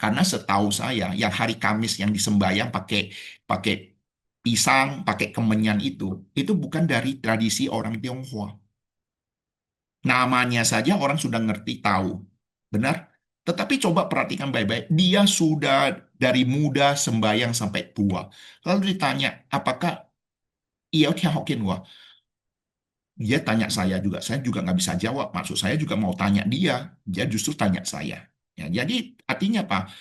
Karena setahu saya, yang hari Kamis yang disembayang pakai pakai pisang, pakai kemenyan itu bukan dari tradisi orang Tionghoa. Namanya saja orang sudah ngerti tahu. Benar? Tetapi coba perhatikan baik-baik. Dia sudah dari muda sembahyang sampai tua. Lalu ditanya, apakah ia Hokin? Wah, dia tanya saya juga nggak bisa jawab. Maksud saya juga mau tanya dia justru tanya saya. Ya, jadi artinya apa?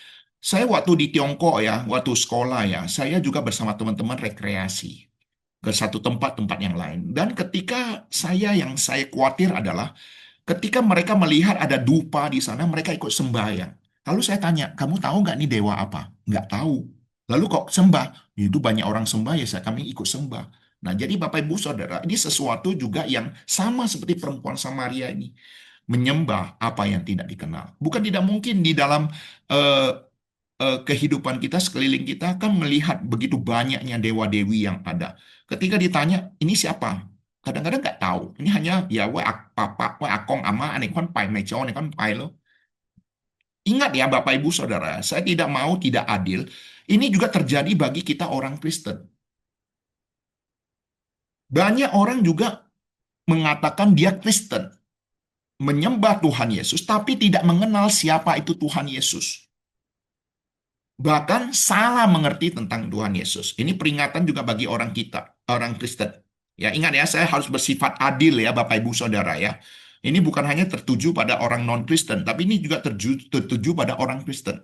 Saya waktu di Tiongkok ya, waktu sekolah ya, saya juga bersama teman-teman rekreasi ke satu tempat-tempat yang lain. Dan ketika yang saya khawatir adalah ketika mereka melihat ada dupa di sana, mereka ikut sembahyang. Lalu saya tanya, kamu tahu nggak nih dewa apa? Nggak tahu. Lalu kok sembah? Itu banyak orang sembah ya, kami ikut sembah. Nah, jadi Bapak Ibu Saudara, ini sesuatu juga yang sama seperti perempuan Samaria ini. Menyembah apa yang tidak dikenal. Bukan tidak mungkin di dalam eh, kehidupan kita sekeliling kita kan melihat begitu banyaknya dewa-dewi yang ada. Ketika ditanya, ini siapa? Kadang-kadang nggak tahu. Ini hanya ya papa, akong, ama, ane kon pai, meco, ane kon pai lo. Ingat ya Bapak Ibu Saudara, saya tidak mau tidak adil. Ini juga terjadi bagi kita orang Kristen. Banyak orang juga mengatakan dia Kristen, menyembah Tuhan Yesus, tapi tidak mengenal siapa itu Tuhan Yesus. Bahkan salah mengerti tentang Tuhan Yesus. Ini peringatan juga bagi orang kita, orang Kristen. Ya, ingat ya, saya harus bersifat adil ya, Bapak Ibu Saudara ya. Ini bukan hanya tertuju pada orang non-Kristen, tapi ini juga tertuju pada orang Kristen.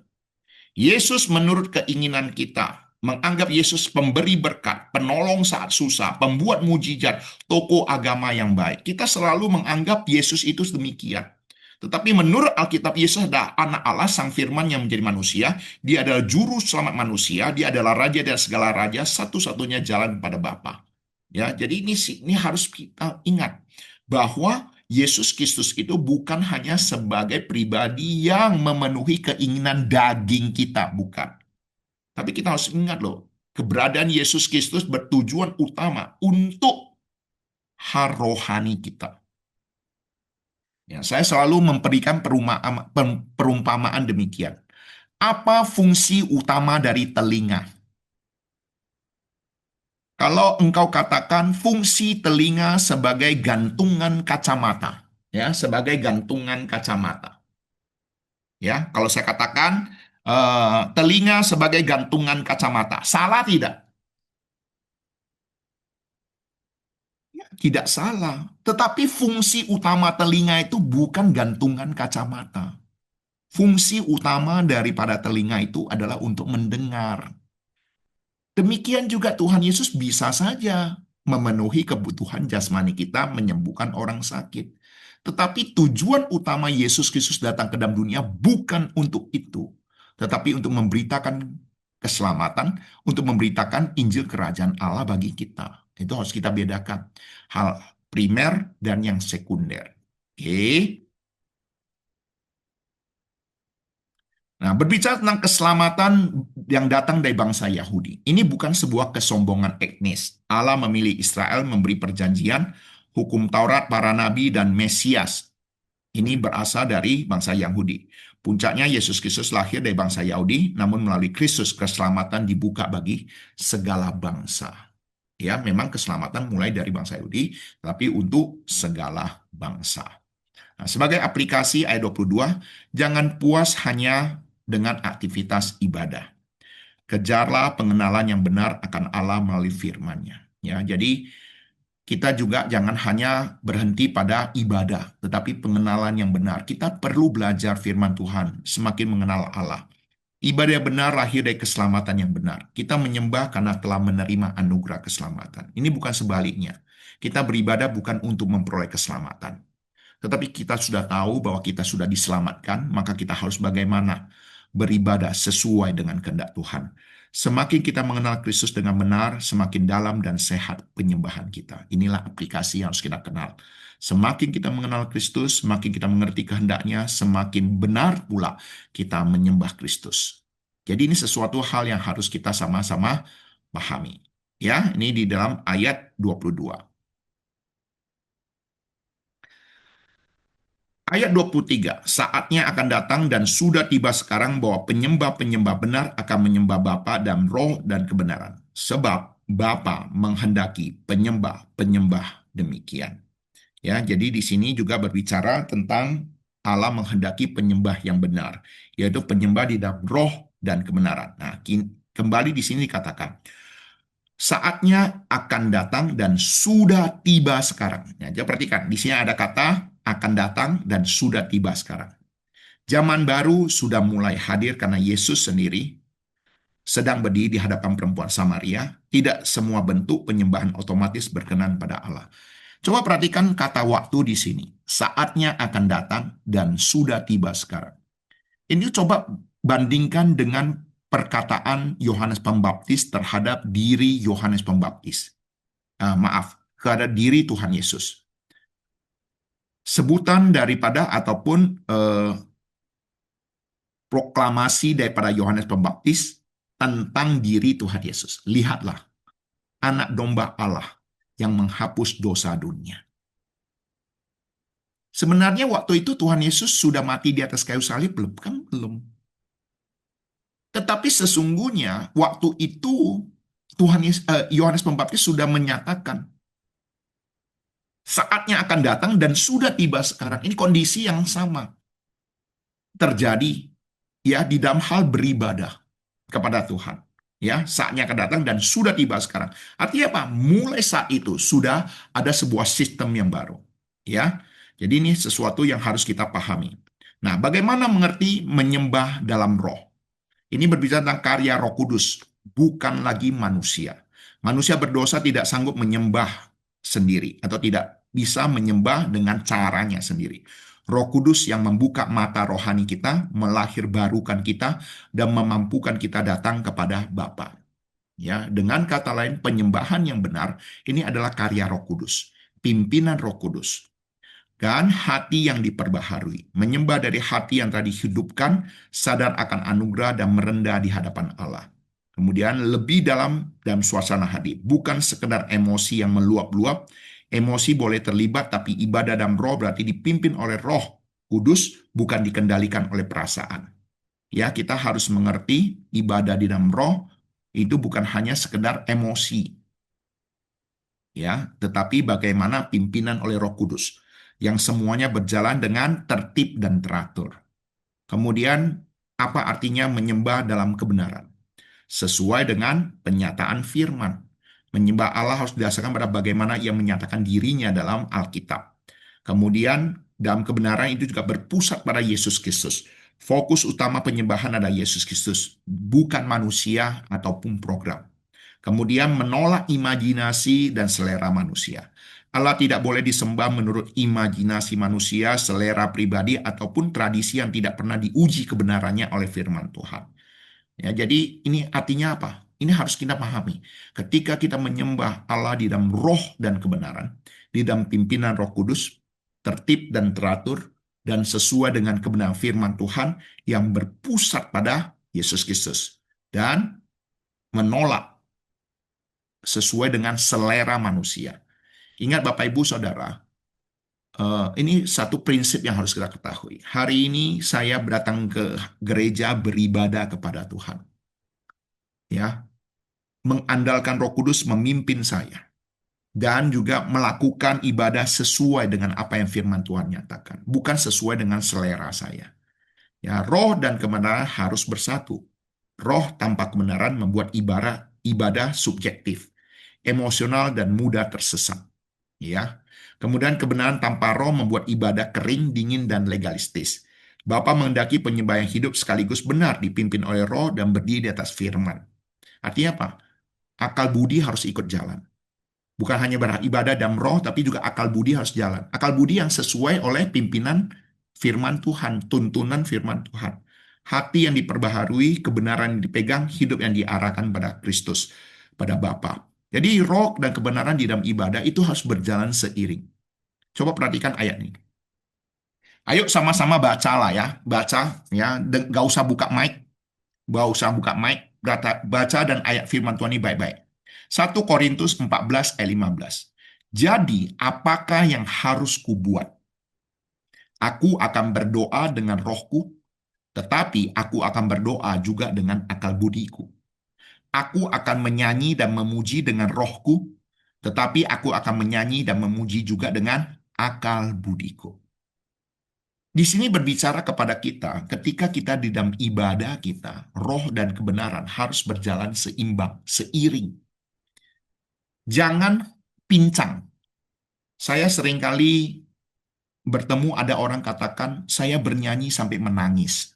Yesus menurut keinginan kita, menganggap Yesus pemberi berkat, penolong saat susah, pembuat mujizat, tokoh agama yang baik. Kita selalu menganggap Yesus itu demikian. Tetapi menurut Alkitab, Yesus adalah anak Allah, sang firman yang menjadi manusia. Dia adalah juru selamat manusia. Dia adalah raja dari segala raja, satu-satunya jalan kepada Bapa. Ya, jadi ini harus kita ingat bahwa Yesus Kristus itu bukan hanya sebagai pribadi yang memenuhi keinginan daging kita, bukan. Tapi kita harus ingat loh, keberadaan Yesus Kristus bertujuan utama untuk hal rohani kita. Ya, saya selalu memberikan perumpamaan demikian. Apa fungsi utama dari telinga? Kalau engkau katakan fungsi telinga sebagai gantungan kacamata, ya, sebagai gantungan kacamata. Ya, kalau saya katakan telinga sebagai gantungan kacamata, salah tidak? Ya, tidak salah. Tetapi fungsi utama telinga itu bukan gantungan kacamata. Fungsi utama daripada telinga itu adalah untuk mendengar. Demikian juga Tuhan Yesus bisa saja memenuhi kebutuhan jasmani kita, menyembuhkan orang sakit. Tetapi tujuan utama Yesus Kristus datang ke dalam dunia bukan untuk itu, tetapi untuk memberitakan keselamatan, untuk memberitakan Injil Kerajaan Allah bagi kita. Itu harus kita bedakan. Hal primer dan yang sekunder. Oke. Nah, berbicara tentang keselamatan yang datang dari bangsa Yahudi, ini bukan sebuah kesombongan etnis. Allah memilih Israel memberi perjanjian, hukum Taurat, para nabi, dan Mesias. Ini berasal dari bangsa Yahudi. Puncaknya Yesus Kristus lahir dari bangsa Yahudi, namun melalui Kristus keselamatan dibuka bagi segala bangsa. Ya, memang keselamatan mulai dari bangsa Yahudi, tapi untuk segala bangsa. Nah, sebagai aplikasi ayat 22, jangan puas hanya dengan aktivitas ibadah. Kejarlah pengenalan yang benar akan Allah melalui firman-Nya. Ya, jadi kita juga jangan hanya berhenti pada ibadah, tetapi pengenalan yang benar. Kita perlu belajar firman Tuhan, semakin mengenal Allah. Ibadah yang benar lahir dari keselamatan yang benar. Kita menyembah karena telah menerima anugerah keselamatan. Ini bukan sebaliknya. Kita beribadah bukan untuk memperoleh keselamatan. Tetapi kita sudah tahu bahwa kita sudah diselamatkan, maka kita harus bagaimana beribadah sesuai dengan kehendak Tuhan. Semakin kita mengenal Kristus dengan benar, semakin dalam dan sehat penyembahan kita. Inilah aplikasi yang harus kita kenal. Semakin kita mengenal Kristus, semakin kita mengerti kehendaknya, semakin benar pula kita menyembah Kristus. Jadi ini sesuatu hal yang harus kita sama-sama pahami. Ya, ini di dalam ayat 22. Ayat 23, saatnya akan datang dan sudah tiba sekarang bahwa penyembah-penyembah benar akan menyembah Bapa dan Roh dan kebenaran. Sebab Bapa menghendaki penyembah-penyembah demikian. Ya, jadi di sini juga berbicara tentang Allah menghendaki penyembah yang benar, yaitu penyembah di dalam roh dan kebenaran. Nah, kembali di sini dikatakan, saatnya akan datang dan sudah tiba sekarang. Ya, jadi perhatikan, di sini ada kata akan datang dan sudah tiba sekarang. Zaman baru sudah mulai hadir karena Yesus sendiri sedang berdiri di hadapan perempuan Samaria. Tidak semua bentuk penyembahan otomatis berkenan pada Allah. Coba perhatikan kata waktu di sini. Saatnya akan datang dan sudah tiba sekarang. Ini coba bandingkan dengan perkataan Yohanes Pembaptis terhadap diri Yohanes Pembaptis. Maaf, kepada diri Tuhan Yesus. Sebutan daripada ataupun proklamasi daripada Yohanes Pembaptis tentang diri Tuhan Yesus. Lihatlah, anak domba Allah yang menghapus dosa dunia. Sebenarnya waktu itu Tuhan Yesus sudah mati di atas kayu salib belum? Kan belum. Tetapi sesungguhnya waktu itu Yohanes Pembaptis sudah menyatakan saatnya akan datang dan sudah tiba sekarang. Ini kondisi yang sama terjadi ya di dalam hal beribadah kepada Tuhan. Ya, saatnya akan datang dan sudah tiba sekarang. Artinya apa? Mulai saat itu sudah ada sebuah sistem yang baru. Ya. Jadi ini sesuatu yang harus kita pahami. Nah, bagaimana mengerti menyembah dalam roh? Ini berbicara tentang karya Roh Kudus, bukan lagi manusia. Manusia berdosa tidak sanggup menyembah sendiri atau tidak bisa menyembah dengan caranya sendiri. Roh Kudus yang membuka mata rohani kita, melahirbarukan kita, dan memampukan kita datang kepada Bapa. Ya, dengan kata lain, penyembahan yang benar ini adalah karya Roh Kudus, pimpinan Roh Kudus. Dan hati yang diperbaharui, menyembah dari hati yang tadi hidupkan, sadar akan anugerah dan merendah di hadapan Allah. Kemudian lebih dalam suasana hati, bukan sekedar emosi yang meluap-luap. Emosi boleh terlibat, tapi ibadah dalam roh berarti dipimpin oleh Roh Kudus, bukan dikendalikan oleh perasaan. Ya, kita harus mengerti ibadah di dalam roh itu bukan hanya sekedar emosi, ya, tetapi bagaimana pimpinan oleh Roh Kudus yang semuanya berjalan dengan tertib dan teratur. Kemudian, apa artinya menyembah dalam kebenaran? Sesuai dengan penyataan firman. Menyembah Allah harus didasarkan pada bagaimana ia menyatakan dirinya dalam Alkitab. Kemudian, dalam kebenaran itu juga berpusat pada Yesus Kristus. Fokus utama penyembahan adalah Yesus Kristus, bukan manusia ataupun program. Kemudian menolak imajinasi dan selera manusia. Allah tidak boleh disembah menurut imajinasi manusia, selera pribadi, ataupun tradisi yang tidak pernah diuji kebenarannya oleh firman Tuhan. Ya, jadi ini artinya apa? Ini harus kita pahami. Ketika kita menyembah Allah di dalam roh dan kebenaran, di dalam pimpinan Roh Kudus, tertib dan teratur, dan sesuai dengan kebenaran firman Tuhan yang berpusat pada Yesus Kristus. Dan menolak sesuai dengan selera manusia. Ingat Bapak Ibu Saudara, ini satu prinsip yang harus kita ketahui. Hari ini saya datang ke gereja beribadah kepada Tuhan. Ya, mengandalkan Roh Kudus memimpin saya dan juga melakukan ibadah sesuai dengan apa yang firman Tuhan nyatakan, bukan sesuai dengan selera saya. Ya, roh dan kebenaran harus bersatu. Roh tanpa kebenaran membuat ibadah subjektif, emosional dan mudah tersesat. Ya. Kemudian kebenaran tanpa roh membuat ibadah kering, dingin, dan legalistis. Bapa menghendaki penyembah yang hidup sekaligus benar dipimpin oleh roh dan berdiri di atas firman. Artinya apa? Akal budi harus ikut jalan. Bukan hanya beribadah dalam roh, tapi juga akal budi harus jalan. Akal budi yang sesuai oleh pimpinan firman Tuhan, tuntunan firman Tuhan. Hati yang diperbaharui, kebenaran yang dipegang, hidup yang diarahkan pada Kristus, pada Bapa. Jadi roh dan kebenaran di dalam ibadah itu harus berjalan seiring. Coba perhatikan ayat ini. Ayo sama-sama baca lah ya, baca ya, gak usah buka mic, gak usah buka mic, baca dan ayat firman Tuhan ini baik-baik. 1 Korintus 14 ayat 15. Jadi, apakah yang harus kubuat? Aku akan berdoa dengan rohku, tetapi aku akan berdoa juga dengan akal budiku. Aku akan menyanyi dan memuji dengan rohku, tetapi aku akan menyanyi dan memuji juga dengan akal budiku. Di sini berbicara kepada kita, ketika kita di dalam ibadah kita, roh dan kebenaran harus berjalan seimbang, seiring. Jangan pincang. Saya seringkali bertemu ada orang katakan, saya bernyanyi sampai menangis.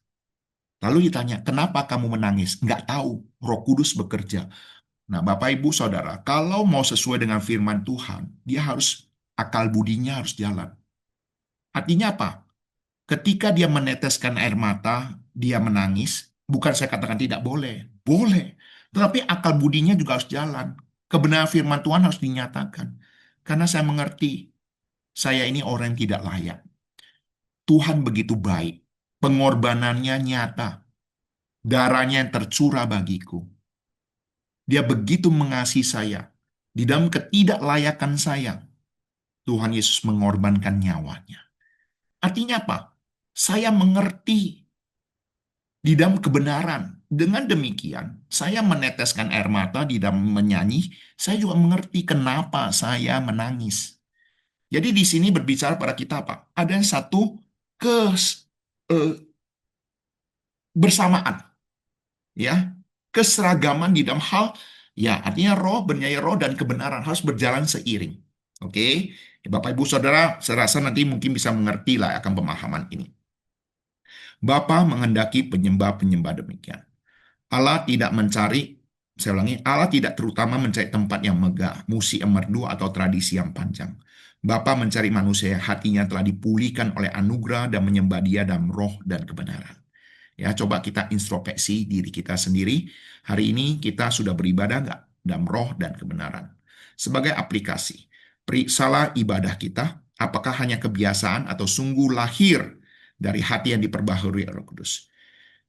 Lalu ditanya, kenapa kamu menangis? Nggak tahu, Roh Kudus bekerja. Nah, Bapak, Ibu, Saudara, kalau mau sesuai dengan firman Tuhan, dia harus, akal budinya harus jalan. Artinya apa? Ketika dia meneteskan air mata, dia menangis, bukan saya katakan tidak boleh. Boleh. Tetapi akal budinya juga harus jalan. Kebenaran firman Tuhan harus dinyatakan. Karena saya mengerti, saya ini orang yang tidak layak. Tuhan begitu baik. Pengorbanannya nyata. Darahnya yang tercurah bagiku. Dia begitu mengasihi saya. Di dalam ketidaklayakan saya, Tuhan Yesus mengorbankan nyawanya. Artinya apa? Saya mengerti di dalam kebenaran. Dengan demikian, saya meneteskan air mata di dalam menyanyi. Saya juga mengerti kenapa saya menangis. Jadi di sini berbicara pada kita apa? Ada satu kebersamaan, ya, keseragaman di dalam hal, ya, artinya roh, bernyanyi roh dan kebenaran harus berjalan seiring. Oke, Bapak Ibu Saudara, saya rasa nanti mungkin bisa mengerti lah akan pemahaman ini. Bapa menghendaki penyembah-penyembah demikian. Allah tidak mencari, saya ulangi, Allah tidak terutama mencari tempat yang megah, musik yang merdu atau tradisi yang panjang. Bapa mencari manusia yang hatinya telah dipulihkan oleh anugerah dan menyembah Dia dalam roh dan kebenaran. Ya, coba kita introspeksi diri kita sendiri. Hari ini kita sudah beribadah nggak dalam roh dan kebenaran? Sebagai aplikasi, periksalah ibadah kita, apakah hanya kebiasaan atau sungguh lahir dari hati yang diperbaharui Roh Kudus.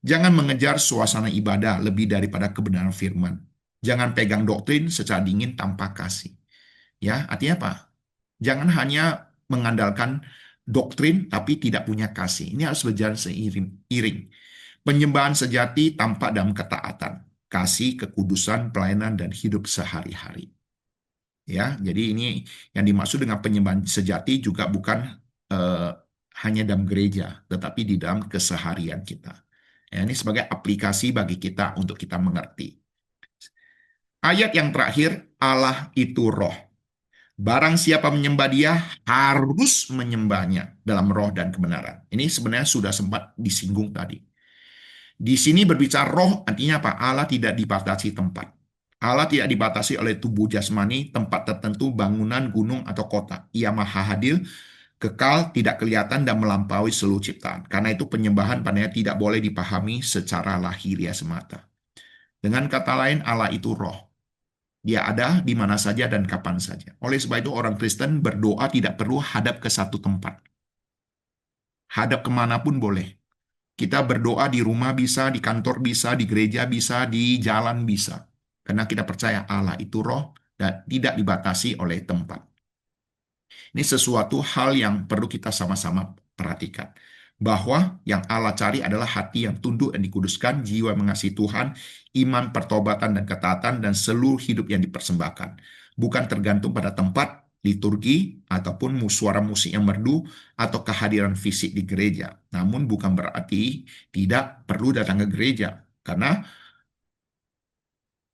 Jangan mengejar suasana ibadah lebih daripada kebenaran firman. Jangan pegang doktrin secara dingin tanpa kasih. Ya, artinya apa? Jangan hanya mengandalkan doktrin tapi tidak punya kasih. Ini harus berjalan seiring. Penyembahan sejati tampak dalam ketaatan, kasih, kekudusan, pelayanan, dan hidup sehari-hari. Ya, jadi ini yang dimaksud dengan penyembahan sejati juga bukan eh, hanya dalam gereja, tetapi di dalam keseharian kita. Ya, ini sebagai aplikasi bagi kita untuk kita mengerti. Ayat yang terakhir, Allah itu roh. Barang siapa menyembah Dia harus menyembahnya dalam roh dan kebenaran. Ini sebenarnya sudah sempat disinggung tadi. Di sini berbicara roh, artinya apa? Allah tidak dibatasi tempat. Allah tidak dibatasi oleh tubuh jasmani, tempat tertentu, bangunan, gunung, atau kota. Ia maha hadir, kekal, tidak kelihatan, dan melampaui seluruh ciptaan. Karena itu penyembahan padanya tidak boleh dipahami secara lahiriah semata. Dengan kata lain, Allah itu roh. Dia ada di mana saja dan kapan saja. Oleh sebab itu orang Kristen berdoa tidak perlu hadap ke satu tempat. Hadap kemanapun boleh. Kita berdoa di rumah bisa, di kantor bisa, di gereja bisa, di jalan bisa. Karena kita percaya Allah itu roh dan tidak dibatasi oleh tempat. Ini sesuatu hal yang perlu kita sama-sama perhatikan. Bahwa yang Allah cari adalah hati yang tunduk dan dikuduskan, jiwa yang mengasihi Tuhan, iman, pertobatan, dan ketaatan, dan seluruh hidup yang dipersembahkan. Bukan tergantung pada tempat, liturgi, ataupun suara musik yang merdu, atau kehadiran fisik di gereja. Namun bukan berarti tidak perlu datang ke gereja. Karena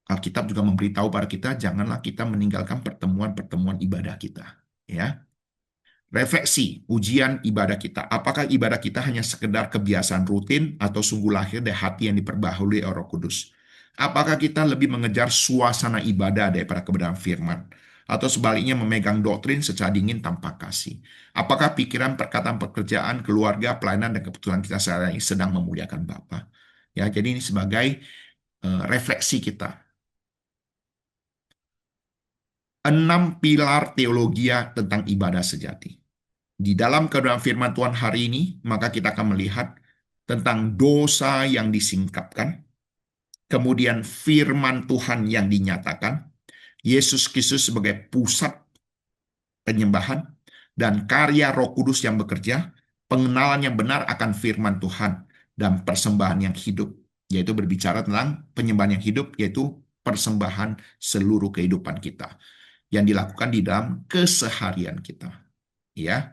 Alkitab juga memberitahu pada kita, janganlah kita meninggalkan pertemuan-pertemuan ibadah kita. Ya, refleksi, ujian ibadah kita. Apakah ibadah kita hanya sekedar kebiasaan rutin atau sungguh lahir dari hati yang diperbaharui oleh Roh Kudus? Apakah kita lebih mengejar suasana ibadah daripada kebenaran firman? Atau sebaliknya memegang doktrin secara dingin tanpa kasih? Apakah pikiran, perkataan, pekerjaan, keluarga, pelayanan, dan keputusan kita sehari-hari sedang memuliakan Bapa? Ya, jadi ini sebagai refleksi kita. 6 pilar teologi tentang ibadah sejati. Di dalam kebenaran firman Tuhan hari ini, maka kita akan melihat tentang dosa yang disingkapkan, kemudian firman Tuhan yang dinyatakan, Yesus Kristus sebagai pusat penyembahan, dan karya Roh Kudus yang bekerja, pengenalan yang benar akan firman Tuhan, dan persembahan yang hidup, yaitu berbicara tentang penyembahan yang hidup, yaitu persembahan seluruh kehidupan kita, yang dilakukan di dalam keseharian kita. Ya,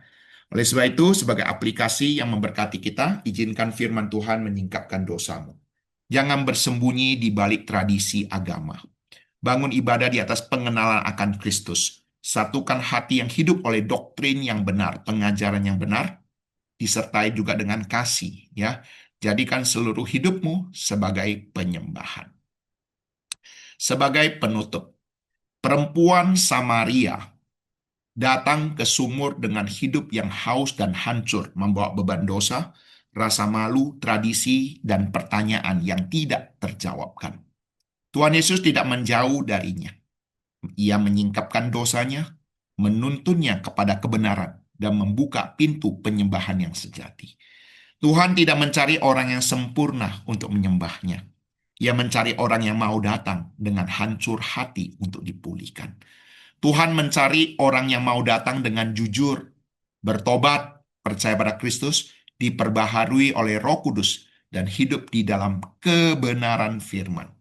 oleh sebab itu, sebagai aplikasi yang memberkati kita, izinkan firman Tuhan menyingkapkan dosamu. Jangan bersembunyi di balik tradisi agama. Bangun ibadah di atas pengenalan akan Kristus. Satukan hati yang hidup oleh doktrin yang benar, pengajaran yang benar, disertai juga dengan kasih. Ya, jadikan seluruh hidupmu sebagai penyembahan. Sebagai penutup, perempuan Samaria datang ke sumur dengan hidup yang haus dan hancur, membawa beban dosa, rasa malu, tradisi, dan pertanyaan yang tidak terjawabkan. Tuhan Yesus tidak menjauh darinya. Ia menyingkapkan dosanya, menuntunnya kepada kebenaran, dan membuka pintu penyembahan yang sejati. Tuhan tidak mencari orang yang sempurna untuk menyembahnya. Ia mencari orang yang mau datang dengan hancur hati untuk dipulihkan. Tuhan mencari orang yang mau datang dengan jujur, bertobat, percaya pada Kristus, diperbaharui oleh Roh Kudus, dan hidup di dalam kebenaran firman.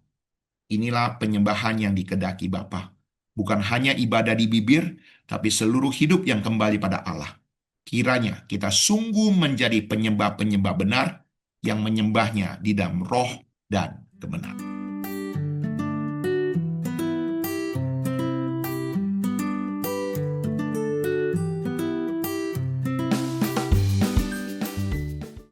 Inilah penyembahan yang dikedaki Bapa. Bukan hanya ibadah di bibir, tapi seluruh hidup yang kembali pada Allah. Kiranya kita sungguh menjadi penyembah-penyembah benar yang menyembahnya di dalam roh dan kebenaran.